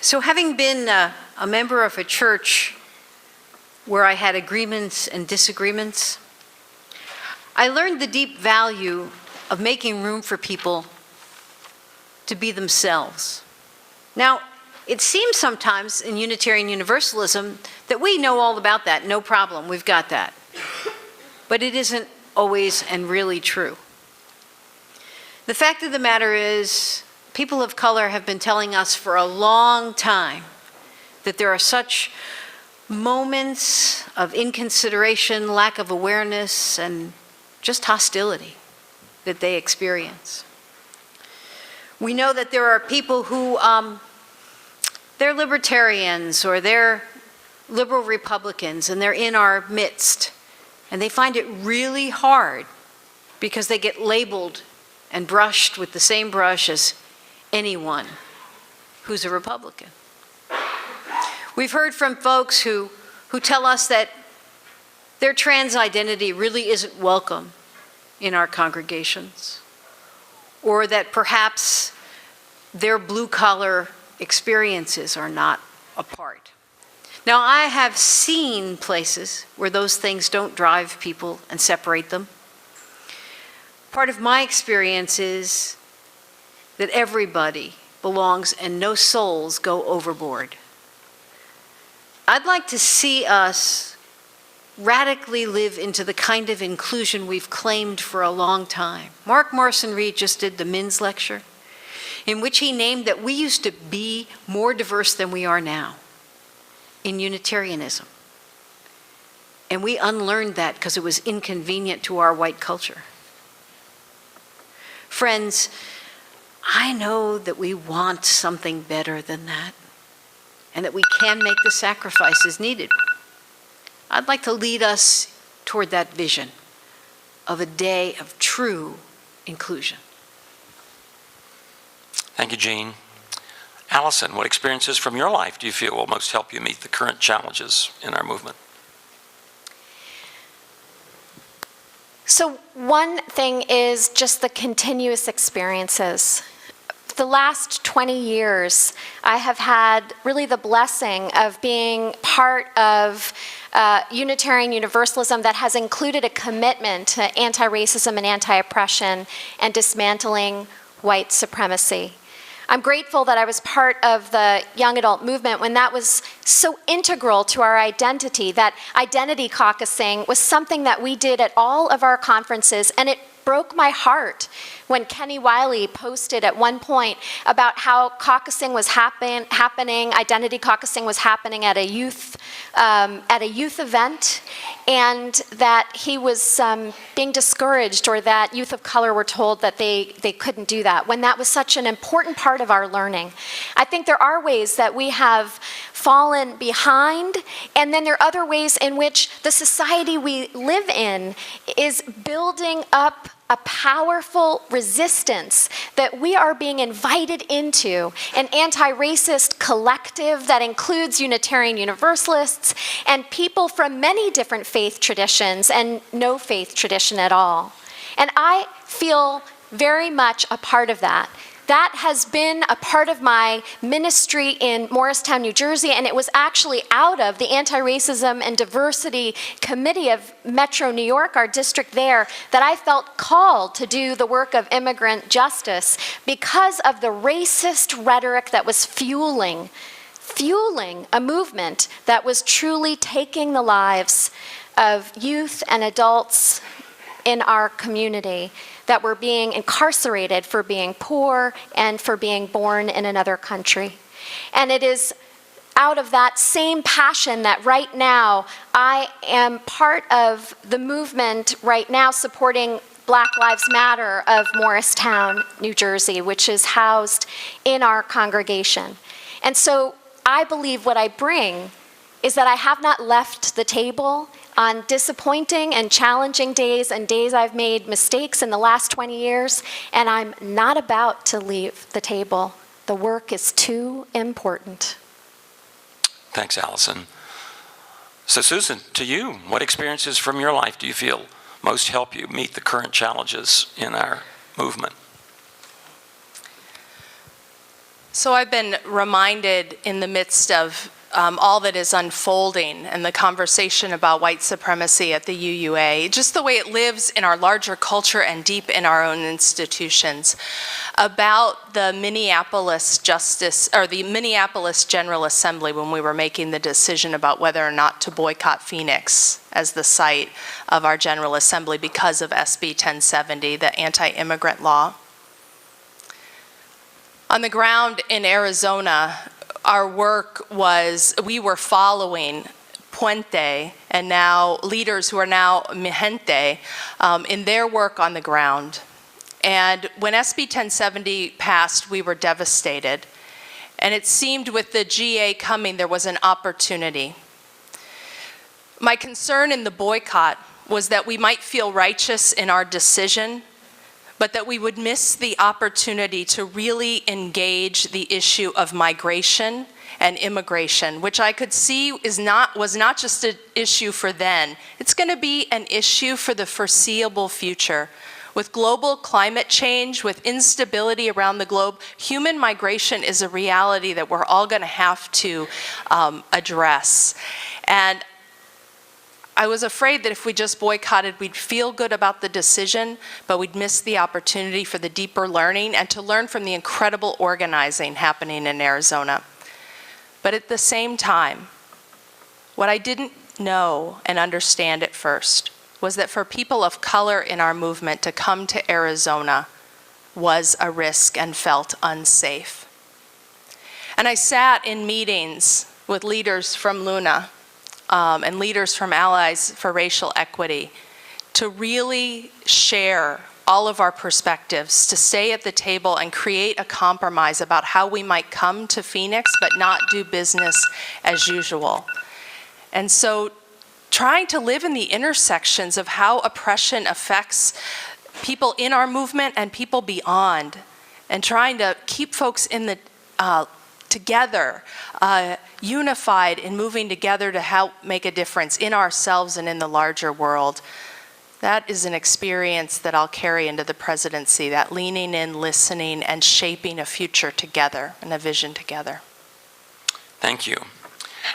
So having been a member of a church where I had agreements and disagreements, I learned the deep value of making room for people to be themselves. Now, it seems sometimes in Unitarian Universalism that we know all about that, no problem, we've got that. But it isn't always and really true. The fact of the matter is, people of color have been telling us for a long time that there are such moments of inconsideration, lack of awareness, and just hostility that they experience. We know that there are people who they're libertarians or they're liberal Republicans and they're in our midst, and they find it really hard because they get labeled and brushed with the same brush as anyone who's a Republican. We've heard from folks who tell us that their trans identity really isn't welcome in our congregations, or that perhaps their blue-collar experiences are not a part. Now, I have seen places where those things don't drive people and separate them. Part of my experience is that everybody belongs and no souls go overboard. I'd like to see us radically live into the kind of inclusion we've claimed for a long time. Mark Morrison Reed just did the men's lecture, in which he named that we used to be more diverse than we are now in Unitarianism. And we unlearned that because it was inconvenient to our white culture. Friends, I know that we want something better than that, and that we can make the sacrifices needed. I'd like to lead us toward that vision of a day of true inclusion. Thank you, Jeanne. Allison, what experiences from your life do you feel will most help you meet the current challenges in our movement? So one thing is just the continuous experiences. The last 20 years, I have had really the blessing of being part of Unitarian Universalism that has included a commitment to anti-racism and anti-oppression and dismantling white supremacy. I'm grateful that I was part of the young adult movement when that was so integral to our identity. That identity caucusing was something that we did at all of our conferences, and it broke my heart when Kenny Wiley posted at one point about how caucusing was happening, identity caucusing was happening at a youth event, and that he was being discouraged, or that youth of color were told that they couldn't do that, when that was such an important part of our learning. I think there are ways that we have fallen behind, and then there are other ways in which the society we live in is building up a powerful resistance that we are being invited into, an anti-racist collective that includes Unitarian Universalists and people from many different faith traditions and no faith tradition at all. And I feel very much a part of that. That has been a part of my ministry in Morristown, New Jersey, and it was actually out of the Anti-Racism and Diversity Committee of Metro New York, our district there, that I felt called to do the work of immigrant justice because of the racist rhetoric that was fueling a movement that was truly taking the lives of youth and adults in our community that were being incarcerated for being poor and for being born in another country. And it is out of that same passion that right now I am part of the movement right now supporting Black Lives Matter of Morristown, New Jersey, which is housed in our congregation. And so I believe what I bring is that I have not left the table on disappointing and challenging days and days I've made mistakes in the last 20 years, and I'm not about to leave the table. The work is too important. Thanks, Allison. So Susan, to you, what experiences from your life do you feel most help you meet the current challenges in our movement? So I've been reminded in the midst of all that is unfolding and the conversation about white supremacy at the UUA, just the way it lives in our larger culture and deep in our own institutions, about the Minneapolis General Assembly when we were making the decision about whether or not to boycott Phoenix as the site of our General Assembly because of SB 1070, the anti-immigrant law. On the ground in Arizona, our work was, we were following Puente and now leaders who are now Mi Gente in their work on the ground. And when SB 1070 passed, we were devastated. And it seemed with the GA coming, there was an opportunity. My concern in the boycott was that we might feel righteous in our decision, but that we would miss the opportunity to really engage the issue of migration and immigration, which I could see was not just an issue for then. It's going to be an issue for the foreseeable future. With global climate change, with instability around the globe, human migration is a reality that we're all going to have to address. And I was afraid that if we just boycotted, we'd feel good about the decision, but we'd miss the opportunity for the deeper learning and to learn from the incredible organizing happening in Arizona. But at the same time, what I didn't know and understand at first was that for people of color in our movement to come to Arizona was a risk and felt unsafe. And I sat in meetings with leaders from Luna and leaders from Allies for Racial Equity to really share all of our perspectives, to stay at the table and create a compromise about how we might come to Phoenix but not do business as usual. And so trying to live in the intersections of how oppression affects people in our movement and people beyond, and trying to keep folks in the together, unified in moving together to help make a difference in ourselves and in the larger world. That is an experience that I'll carry into the presidency, that leaning in, listening, and shaping a future together and a vision together. Thank you.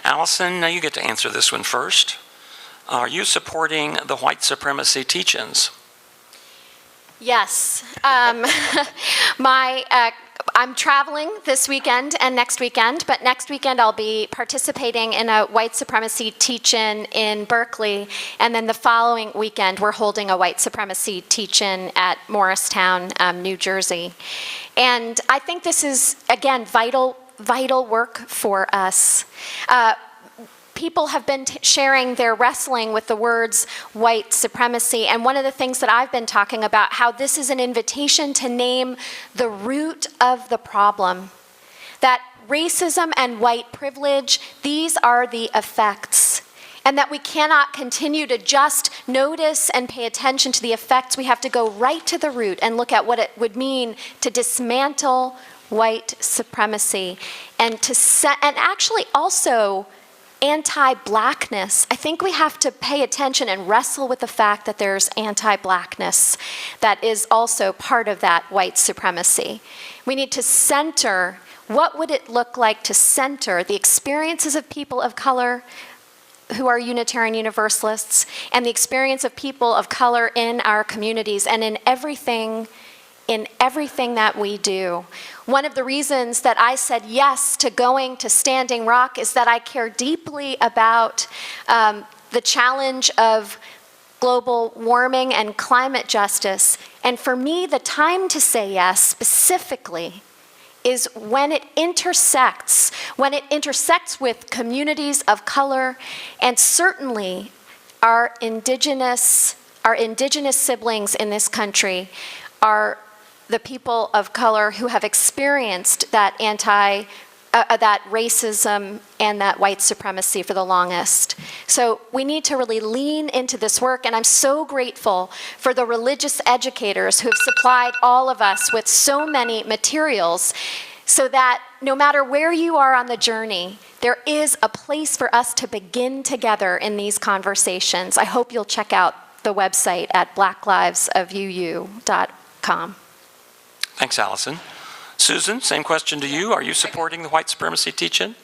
Allison, now you get to answer this one first. Are you supporting the white supremacy teach-ins? Yes. I'm traveling this weekend and next weekend, but next weekend I'll be participating in a white supremacy teach-in in Berkeley, and then the following weekend we're holding a white supremacy teach-in at Morristown, New Jersey. And I think this is, again, vital work for us. People have been sharing their wrestling with the words white supremacy, and one of the things that I've been talking about, how this is an invitation to name the root of the problem. That racism and white privilege, these are the effects. And that we cannot continue to just notice and pay attention to the effects. We have to go right to the root and look at what it would mean to dismantle white supremacy and and actually also anti-blackness. I think we have to pay attention and wrestle with the fact that there's anti-blackness that is also part of that white supremacy. We need to center, what would it look like to center the experiences of people of color who are Unitarian Universalists and the experience of people of color in our communities and in everything that we do. One of the reasons that I said yes to going to Standing Rock is that I care deeply about the challenge of global warming and climate justice. And for me, the time to say yes specifically is when it intersects with communities of color, and certainly our indigenous siblings in this country are the people of color who have experienced that that racism and that white supremacy for the longest. So we need to really lean into this work, and I'm so grateful for the religious educators who have supplied all of us with so many materials so that no matter where you are on the journey, there is a place for us to begin together in these conversations. I hope you'll check out the website at blacklivesofuu.com. Thanks, Allison. Susan, same question to you. Are you supporting the white supremacy teach-in?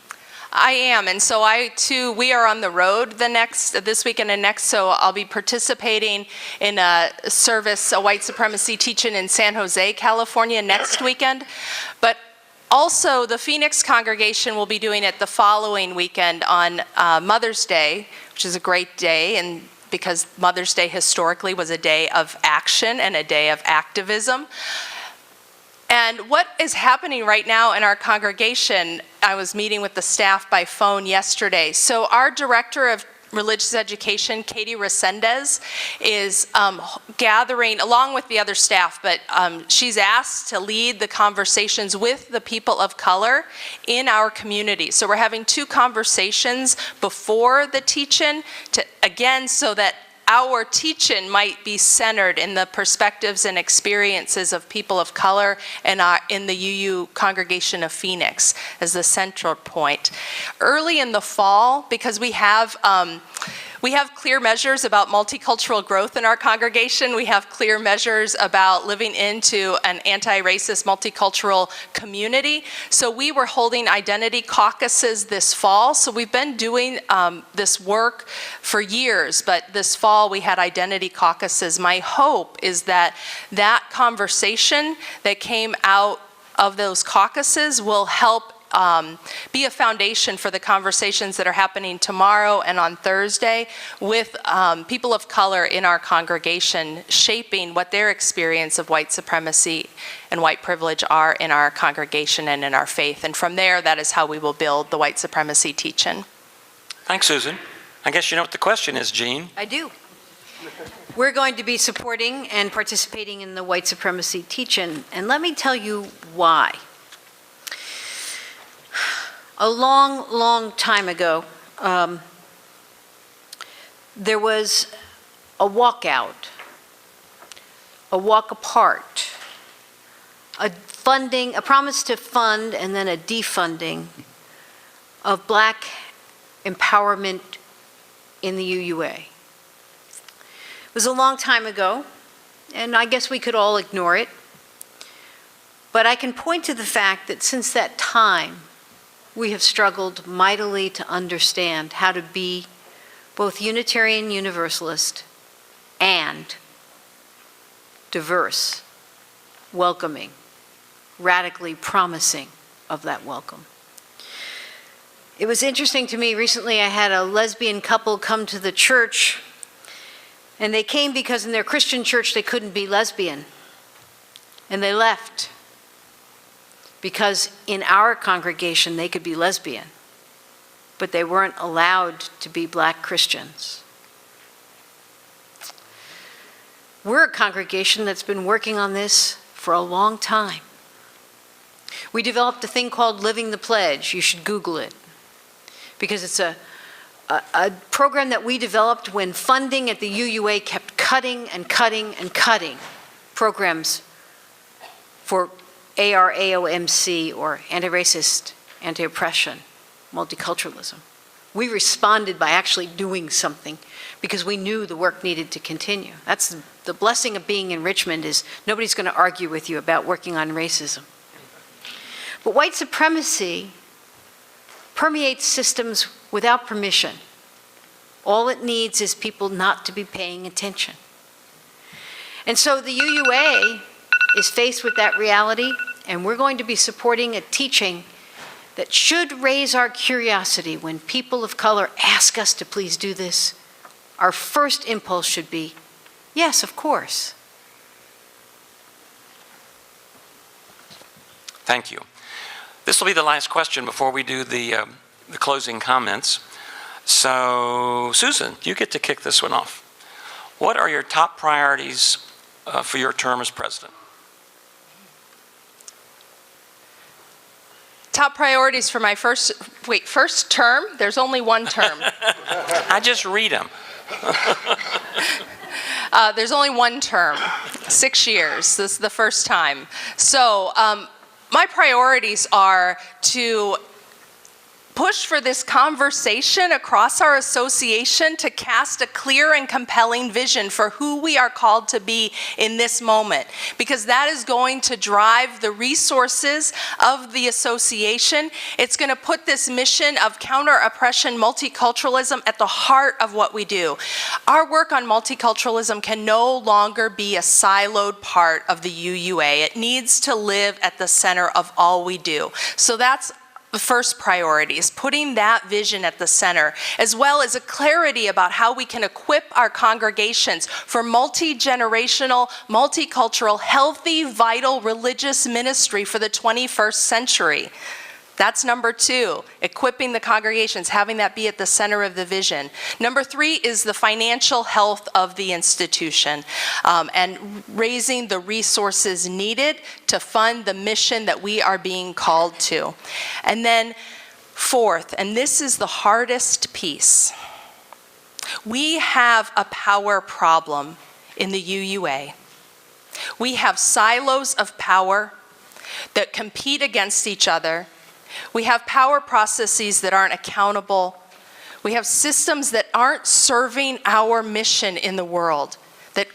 I am, and so I too, we are on the road this weekend and next, so I'll be participating in a white supremacy teach-in in San Jose, California next weekend. But also the Phoenix congregation will be doing it the following weekend on Mother's Day, which is a great day, and because Mother's Day historically was a day of action and a day of activism. And what is happening right now in our congregation, I was meeting with the staff by phone yesterday. So our director of Religious Education, Katie Resendez, is gathering, along with the other staff, but she's asked to lead the conversations with the people of color in our community. So we're having 2 conversations before the teach-in, again, so that our teach-in might be centered in the perspectives and experiences of people of color and in the UU Congregation of Phoenix as the central point. Early in the fall, because we have clear measures about multicultural growth in our congregation. We have clear measures about living into an anti-racist multicultural community. So we were holding identity caucuses this fall. So we've been doing this work for years, but this fall we had identity caucuses. My hope is that that conversation that came out of those caucuses will help be a foundation for the conversations that are happening tomorrow and on Thursday with people of color in our congregation, shaping what their experience of white supremacy and white privilege are in our congregation and in our faith. And from there, that is how we will build the white supremacy teach-in. Thanks, Susan. I guess you know what the question is, Jeanne. I do. We're going to be supporting and participating in the white supremacy teach-in, and let me tell you why. A long, long time ago, there was a walkout, a walk apart, a promise to fund and then a defunding of Black empowerment in the UUA. It was a long time ago, and I guess we could all ignore it, but I can point to the fact that since that time, we have struggled mightily to understand how to be both Unitarian Universalist and diverse, welcoming, radically promising of that welcome. It was interesting to me, recently I had a lesbian couple come to the church, and they came because in their Christian church they couldn't be lesbian, and they left. Because in our congregation, they could be lesbian, but they weren't allowed to be Black Christians. We're a congregation that's been working on this for a long time. We developed a thing called Living the Pledge. You should Google it, because it's a program that we developed when funding at the UUA kept cutting and cutting and cutting programs for ARAOMC, or anti-racist, anti-oppression, multiculturalism. We responded by actually doing something because we knew the work needed to continue. That's the blessing of being in Richmond, is nobody's going to argue with you about working on racism. But white supremacy permeates systems without permission. All it needs is people not to be paying attention. And so the UUA is faced with that reality, and we're going to be supporting a teaching that should raise our curiosity. When people of color ask us to please do this, our first impulse should be, yes, of course. Thank you. This will be the last question before we do the closing comments. So, Susan, you get to kick this one off. What are your top priorities for your term as president? Top priorities for my first term? There's only one term. I just read them. There's only one term, 6 years. This is the first time. So my priorities are to push for this conversation across our association to cast a clear and compelling vision for who we are called to be in this moment, because that is going to drive the resources of the association. It's going to put this mission of counter-oppression multiculturalism at the heart of what we do. Our work on multiculturalism can no longer be a siloed part of the UUA. It needs to live at the center of all we do. So that's the first priority, is putting that vision at the center, as well as a clarity about how we can equip our congregations for multi-generational, multicultural, healthy, vital religious ministry for the 21st century. That's number 2, equipping the congregations, having that be at the center of the vision. Number 3 is the financial health of the institution and raising the resources needed to fund the mission that we are being called to. And then 4th, and this is the hardest piece, we have a power problem in the UUA. We have silos of power that compete against each other. We have power processes that aren't accountable. We have systems that aren't serving our mission in the world, that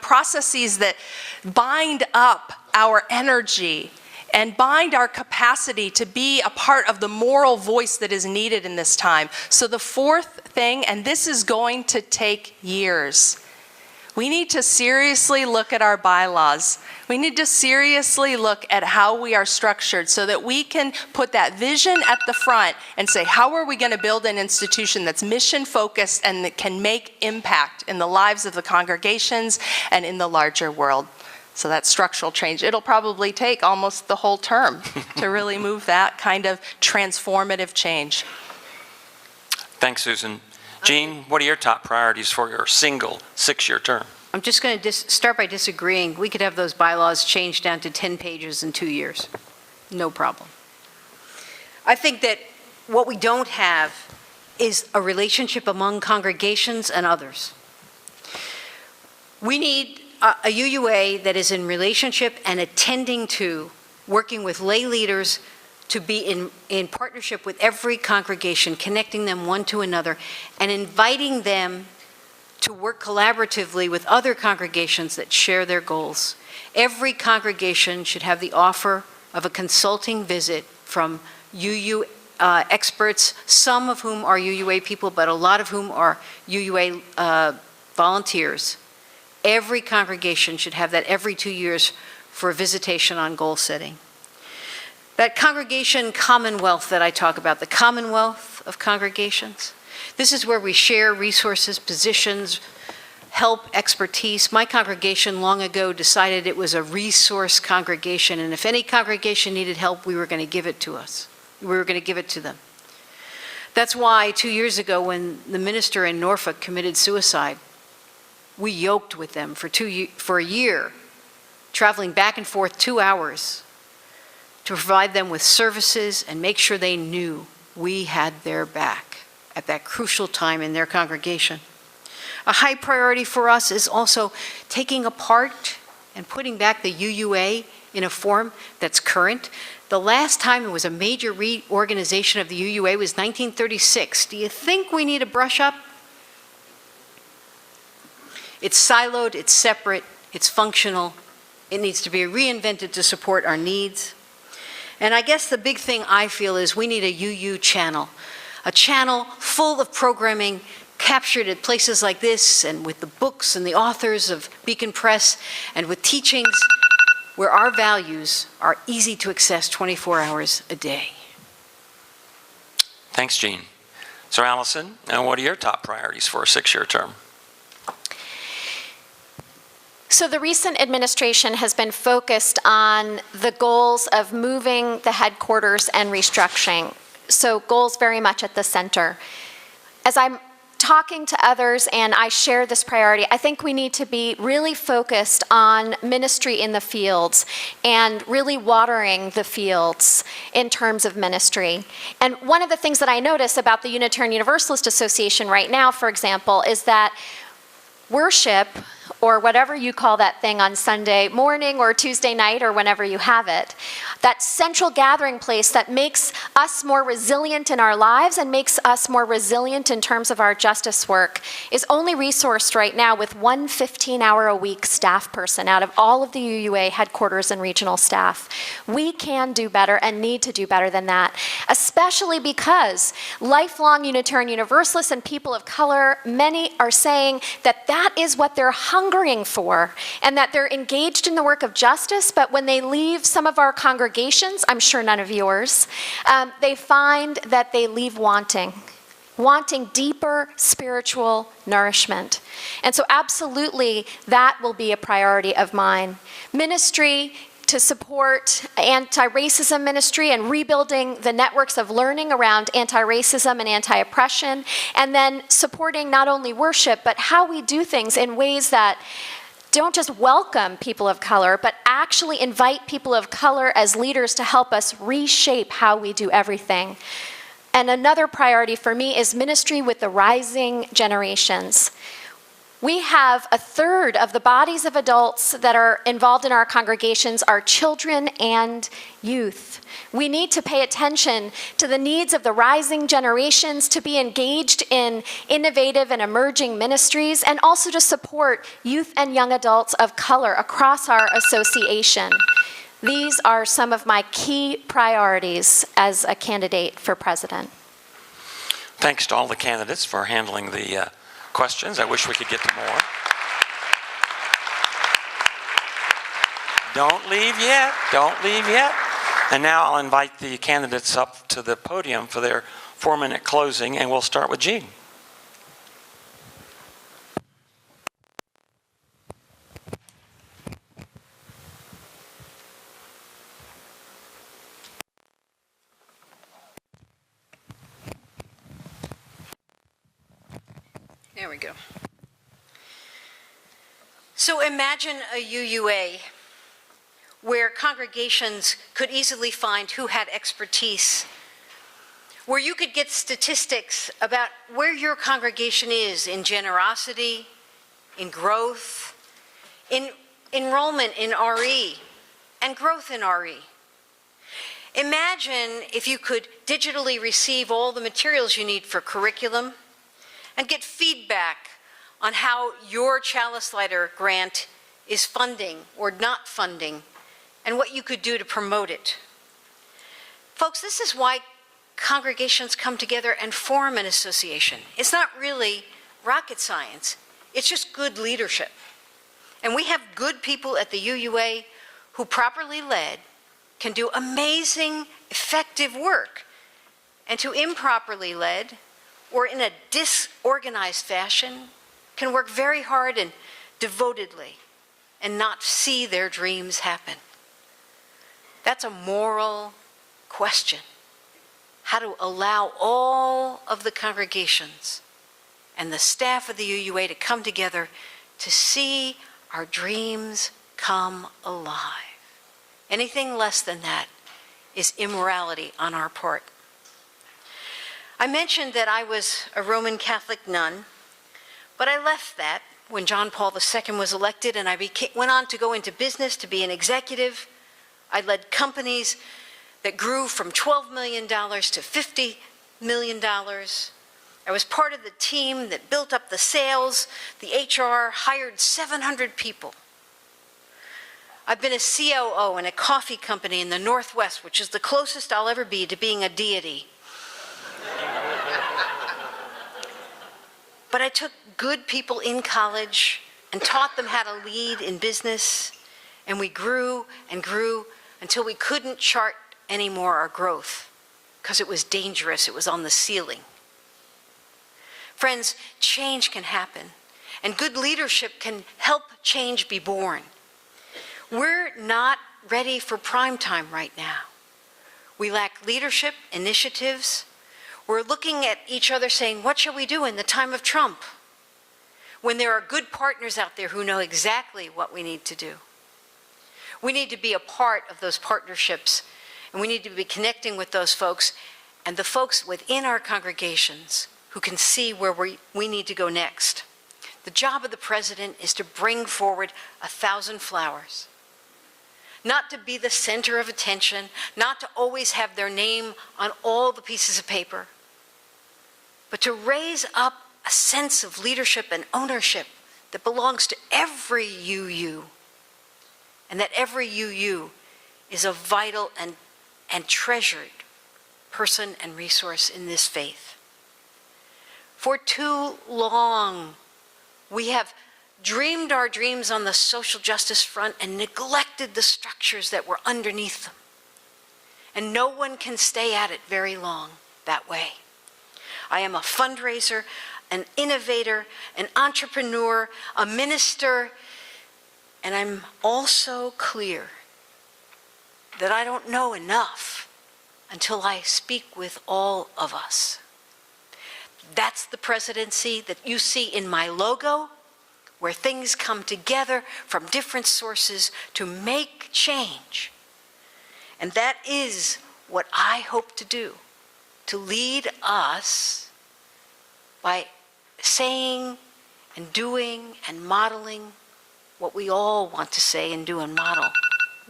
processes that bind up our energy and bind our capacity to be a part of the moral voice that is needed in this time. So the 4th thing, and this is going to take years, we need to seriously look at our bylaws. We need to seriously look at how we are structured so that we can put that vision at the front and say, how are we going to build an institution that's mission-focused and that can make impact in the lives of the congregations and in the larger world? So that's structural change. It'll probably take almost the whole term to really move that kind of transformative change. Thanks, Susan. Jeanne, what are your top priorities for your single 6-year term? I'm just going to start by disagreeing. We could have those bylaws changed down to 10 pages in 2 years. No problem. I think that what we don't have is a relationship among congregations and others. We need a UUA that is in relationship and attending to, working with lay leaders to be in partnership with every congregation, connecting them one to another, and inviting them to work collaboratively with other congregations that share their goals. Every congregation should have the offer of a consulting visit from UUA experts, some of whom are UUA people, but a lot of whom are UUA volunteers. Every congregation should have that every 2 years for a visitation on goal setting. That congregation commonwealth that I talk about, the commonwealth of congregations, this is where we share resources, positions, help, expertise. My congregation long ago decided it was a resource congregation, and if any congregation needed help, we were going to give it to us. We were going to give it to them. That's why 2 years ago, when the minister in Norfolk committed suicide, we yoked with them for a year, traveling back and forth 2 hours to provide them with services and make sure they knew we had their back at that crucial time in their congregation. A high priority for us is also taking apart and putting back the UUA in a form that's current. The last time there was a major reorganization of the UUA was 1936. Do you think we need a brush up? It's siloed, it's separate, it's functional. It needs to be reinvented to support our needs. And I guess the big thing I feel is we need a UU channel, a channel full of programming captured at places like this and with the books and the authors of Beacon Press and with teachings where our values are easy to access 24 hours a day. Thanks, Jeanne. So Allison, and what are your top priorities for a 6-year term? So the recent administration has been focused on the goals of moving the headquarters and restructuring. So goals very much at the center. As I'm talking to others and I share this priority, I think we need to be really focused on ministry in the fields and really watering the fields in terms of ministry. And one of the things that I notice about the Unitarian Universalist Association right now, for example, is that worship, or whatever you call that thing on Sunday morning or Tuesday night or whenever you have it, that central gathering place that makes us more resilient in our lives and makes us more resilient in terms of our justice work, is only resourced right now with one 15-hour-a-week staff person out of all of the UUA headquarters and regional staff. We can do better and need to do better than that, especially because lifelong Unitarian Universalists and people of color, many are saying that that is what they're hungering for, and that they're engaged in the work of justice, but when they leave some of our congregations, I'm sure none of yours, they find that they leave wanting deeper spiritual nourishment. And so absolutely, that will be a priority of mine. Ministry to support anti-racism ministry and rebuilding the networks of learning around anti-racism and anti-oppression, and then supporting not only worship, but how we do things in ways that don't just welcome people of color, but actually invite people of color as leaders to help us reshape how we do everything. And another priority for me is ministry with the rising generations. We have a third of the bodies of adults that are involved in our congregations are children and youth. We need to pay attention to the needs of the rising generations, to be engaged in innovative and emerging ministries, and also to support youth and young adults of color across our association. These are some of my key priorities as a candidate for president. Thanks to all the candidates for handling the questions. I wish we could get to more. Don't leave yet. Don't leave yet. And now I'll invite the candidates up to the podium for their 4-minute closing, and we'll start with Jeanne. There we go. So imagine a UUA where congregations could easily find who had expertise, where you could get statistics about where your congregation is in generosity, in growth, in enrollment in RE, and growth in RE. Imagine if you could digitally receive all the materials you need for curriculum and get feedback on how your Chalice Lighter grant is funding or not funding, and what you could do to promote it. Folks, this is why congregations come together and form an association. It's not really rocket science. It's just good leadership. And we have good people at the UUA who, properly led, can do amazing, effective work, and who, improperly led, or in a disorganized fashion, can work very hard and devotedly and not see their dreams happen. That's a moral question. How to allow all of the congregations and the staff of the UUA to come together to see our dreams come alive. Anything less than that is immorality on our part. I mentioned that I was a Roman Catholic nun, but I left that when John Paul II was elected, and I went on to go into business, to be an executive. I led companies that grew from $12 million to $50 million. I was part of the team that built up the sales, the HR, hired 700 people. I've been a COO in a coffee company in the Northwest, which is the closest I'll ever be to being a deity. But I took good people in college and taught them how to lead in business, and we grew and grew until we couldn't chart anymore our growth because it was dangerous, it was on the ceiling. Friends, change can happen, and good leadership can help change be born. We're not ready for prime time right now. We lack leadership, initiatives. We're looking at each other saying, what shall we do in the time of Trump? When there are good partners out there who know exactly what we need to do. We need to be a part of those partnerships, and we need to be connecting with those folks and the folks within our congregations who can see where we need to go next. The job of the president is to bring forward 1,000 flowers. Not to be the center of attention, not to always have their name on all the pieces of paper, but to raise up a sense of leadership and ownership that belongs to every UU, and that every UU is a vital and treasured person and resource in this faith. For too long, we have dreamed our dreams on the social justice front and neglected the structures that were underneath them. And no one can stay at it very long that way. I am a fundraiser, an innovator, an entrepreneur, a minister, and I'm also clear that I don't know enough until I speak with all of us. That's the presidency that you see in my logo, where things come together from different sources to make change. And that is what I hope to do, to lead us by saying and doing and modeling what we all want to say and do and model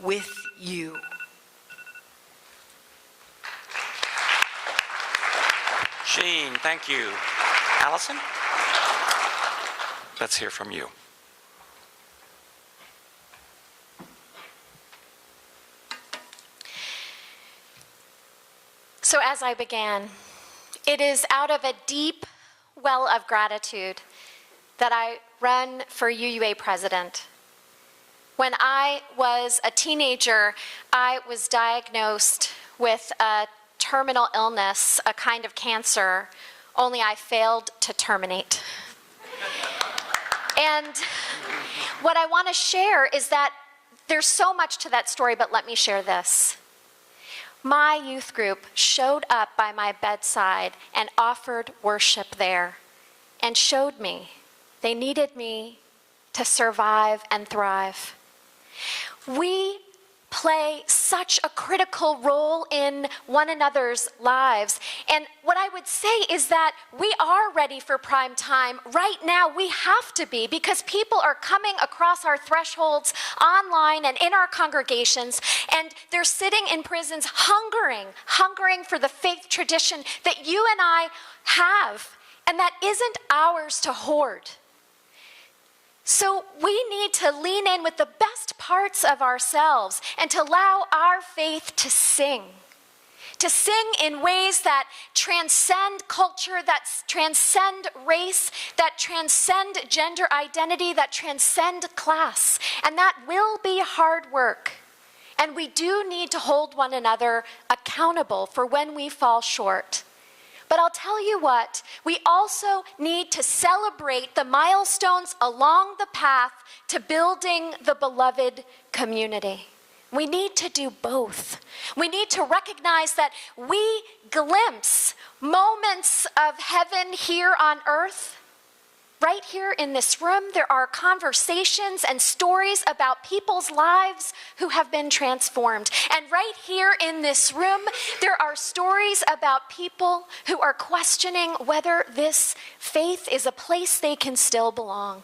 with you. Jeanne, thank you. Allison? Let's hear from you. So as I began, it is out of a deep well of gratitude that I run for UUA president. When I was a teenager, I was diagnosed with a terminal illness, a kind of cancer, only I failed to terminate. And what I want to share is that there's so much to that story, but let me share this. My youth group showed up by my bedside and offered worship there and showed me they needed me to survive and thrive. We play such a critical role in one another's lives. And what I would say is that we are ready for prime time. Right now, we have to be, because people are coming across our thresholds online and in our congregations, and they're sitting in prisons hungering for the faith tradition that you and I have, and that isn't ours to hoard. So we need to lean in with the best parts of ourselves and to allow our faith to sing in ways that transcend culture, that transcend race, that transcend gender identity, that transcend class. And that will be hard work. And we do need to hold one another accountable for when we fall short. But I'll tell you what, we also need to celebrate the milestones along the path to building the beloved community. We need to do both. We need to recognize that we glimpse moments of heaven here on earth. Right here in this room, there are conversations and stories about people's lives who have been transformed. And right here in this room, there are stories about people who are questioning whether this faith is a place they can still belong.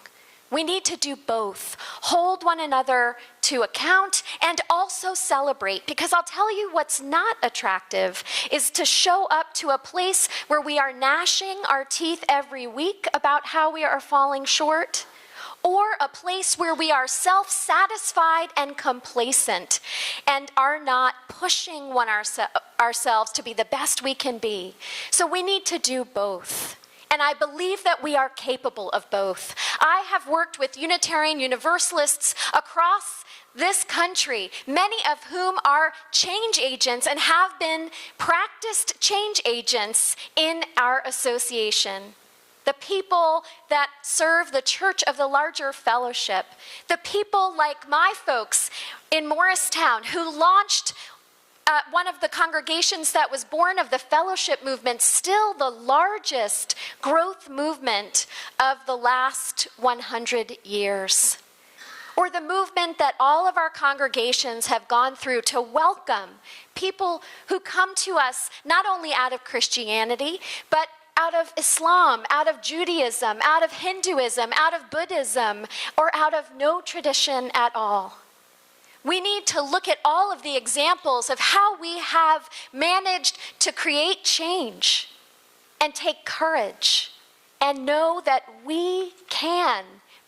We need to do both, hold one another to account and also celebrate, because I'll tell you what's not attractive is to show up to a place where we are gnashing our teeth every week about how we are falling short, or a place where we are self-satisfied and complacent and are not pushing ourselves to be the best we can be. So we need to do both. And I believe that we are capable of both. I have worked with Unitarian Universalists across this country, many of whom are change agents and have been practiced change agents in our association. The people that serve the Church of the Larger Fellowship, the people like my folks in Morristown who launched one of the congregations that was born of the fellowship movement, still the largest growth movement of the last 100 years. Or the movement that all of our congregations have gone through to welcome people who come to us not only out of Christianity, but out of Islam, out of Judaism, out of Hinduism, out of Buddhism, or out of no tradition at all. We need to look at all of the examples of how we have managed to create change and take courage and know that we can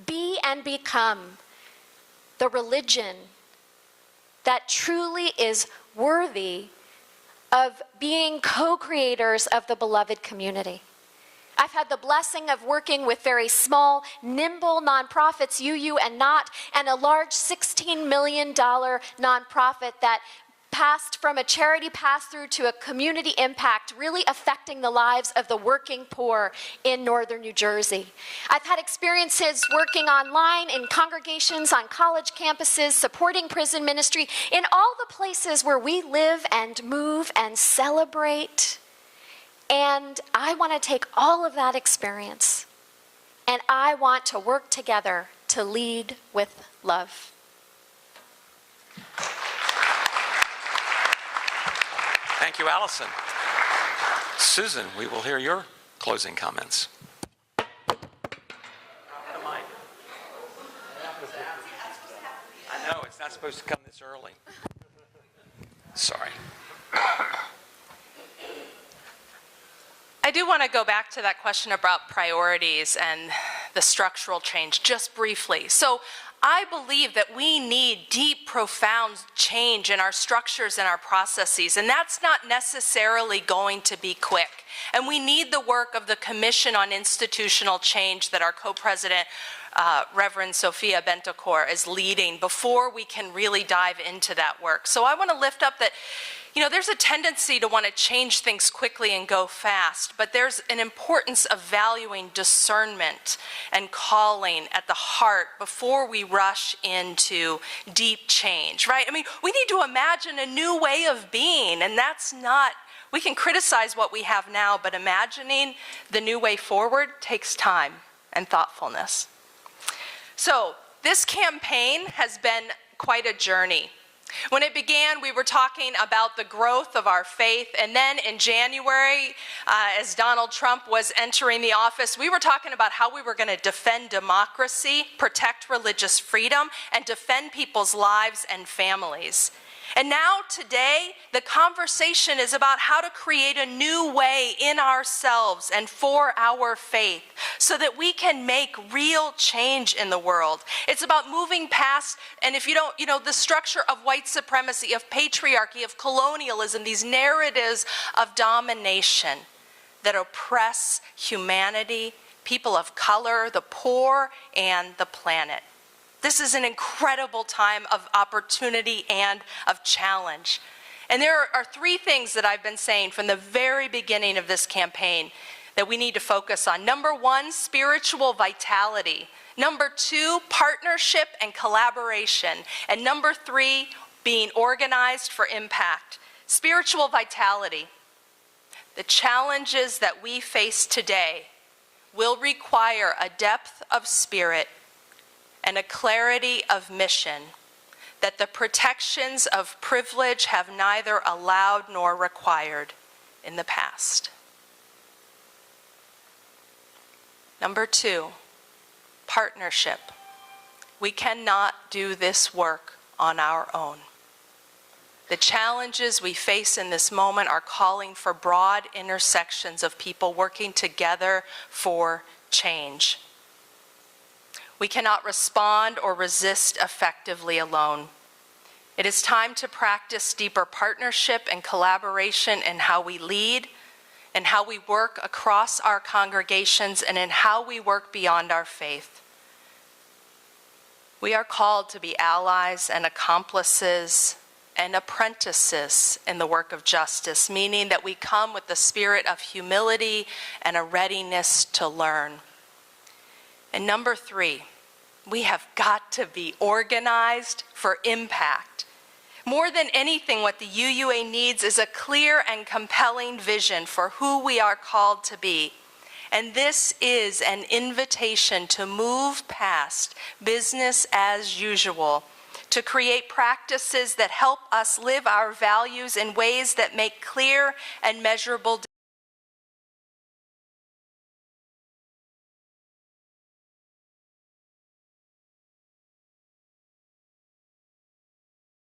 be and become the religion that truly is worthy of being co-creators of the beloved community. I've had the blessing of working with very small, nimble nonprofits, UU and Not, and a large $16 million nonprofit that passed from a charity pass-through to a community impact, really affecting the lives of the working poor in northern New Jersey. I've had experiences working online in congregations, on college campuses, supporting prison ministry, in all the places where we live and move and celebrate. And I want to take all of that experience, and I want to work together to lead with love. Thank you, Allison. Susan, we will hear your closing comments. I know, it's not supposed to come this early. Sorry. I do want to go back to that question about priorities and the structural change just briefly. So I believe that we need deep, profound change in our structures and our processes, and that's not necessarily going to be quick. And we need the work of the Commission on Institutional Change that our co-president, Reverend Sophia Bentocourt, is leading before we can really dive into that work. So I want to lift up that, there's a tendency to want to change things quickly and go fast, but there's an importance of valuing discernment and calling at the heart before we rush into deep change, right? I mean, we need to imagine a new way of being, and that's not, we can criticize what we have now, but imagining the new way forward takes time and thoughtfulness. So this campaign has been quite a journey. When it began, we were talking about the growth of our faith, and then in January, as Donald Trump was entering the office, we were talking about how we were going to defend democracy, protect religious freedom, and defend people's lives and families. And now today, the conversation is about how to create a new way in ourselves and for our faith so that we can make real change in the world. It's about moving past, and if you don't, the structure of white supremacy, of patriarchy, of colonialism, these narratives of domination that oppress humanity, people of color, the poor, and the planet. This is an incredible time of opportunity and of challenge. And there are three things that I've been saying from the very beginning of this campaign that we need to focus on. Number one, spiritual vitality. Number two, partnership and collaboration. And number three, being organized for impact. Spiritual vitality. The challenges that we face today will require a depth of spirit and a clarity of mission that the protections of privilege have neither allowed nor required in the past. Number two, partnership. We cannot do this work on our own. The challenges we face in this moment are calling for broad intersections of people working together for change. We cannot respond or resist effectively alone. It is time to practice deeper partnership and collaboration in how we lead, and how we work across our congregations, and in how we work beyond our faith. We are called to be allies and accomplices and apprentices in the work of justice, meaning that we come with the spirit of humility and a readiness to learn. And number three, we have got to be organized for impact. More than anything, what the UUA needs is a clear and compelling vision for who we are called to be. And this is an invitation to move past business as usual, to create practices that help us live our values in ways that make clear and measurable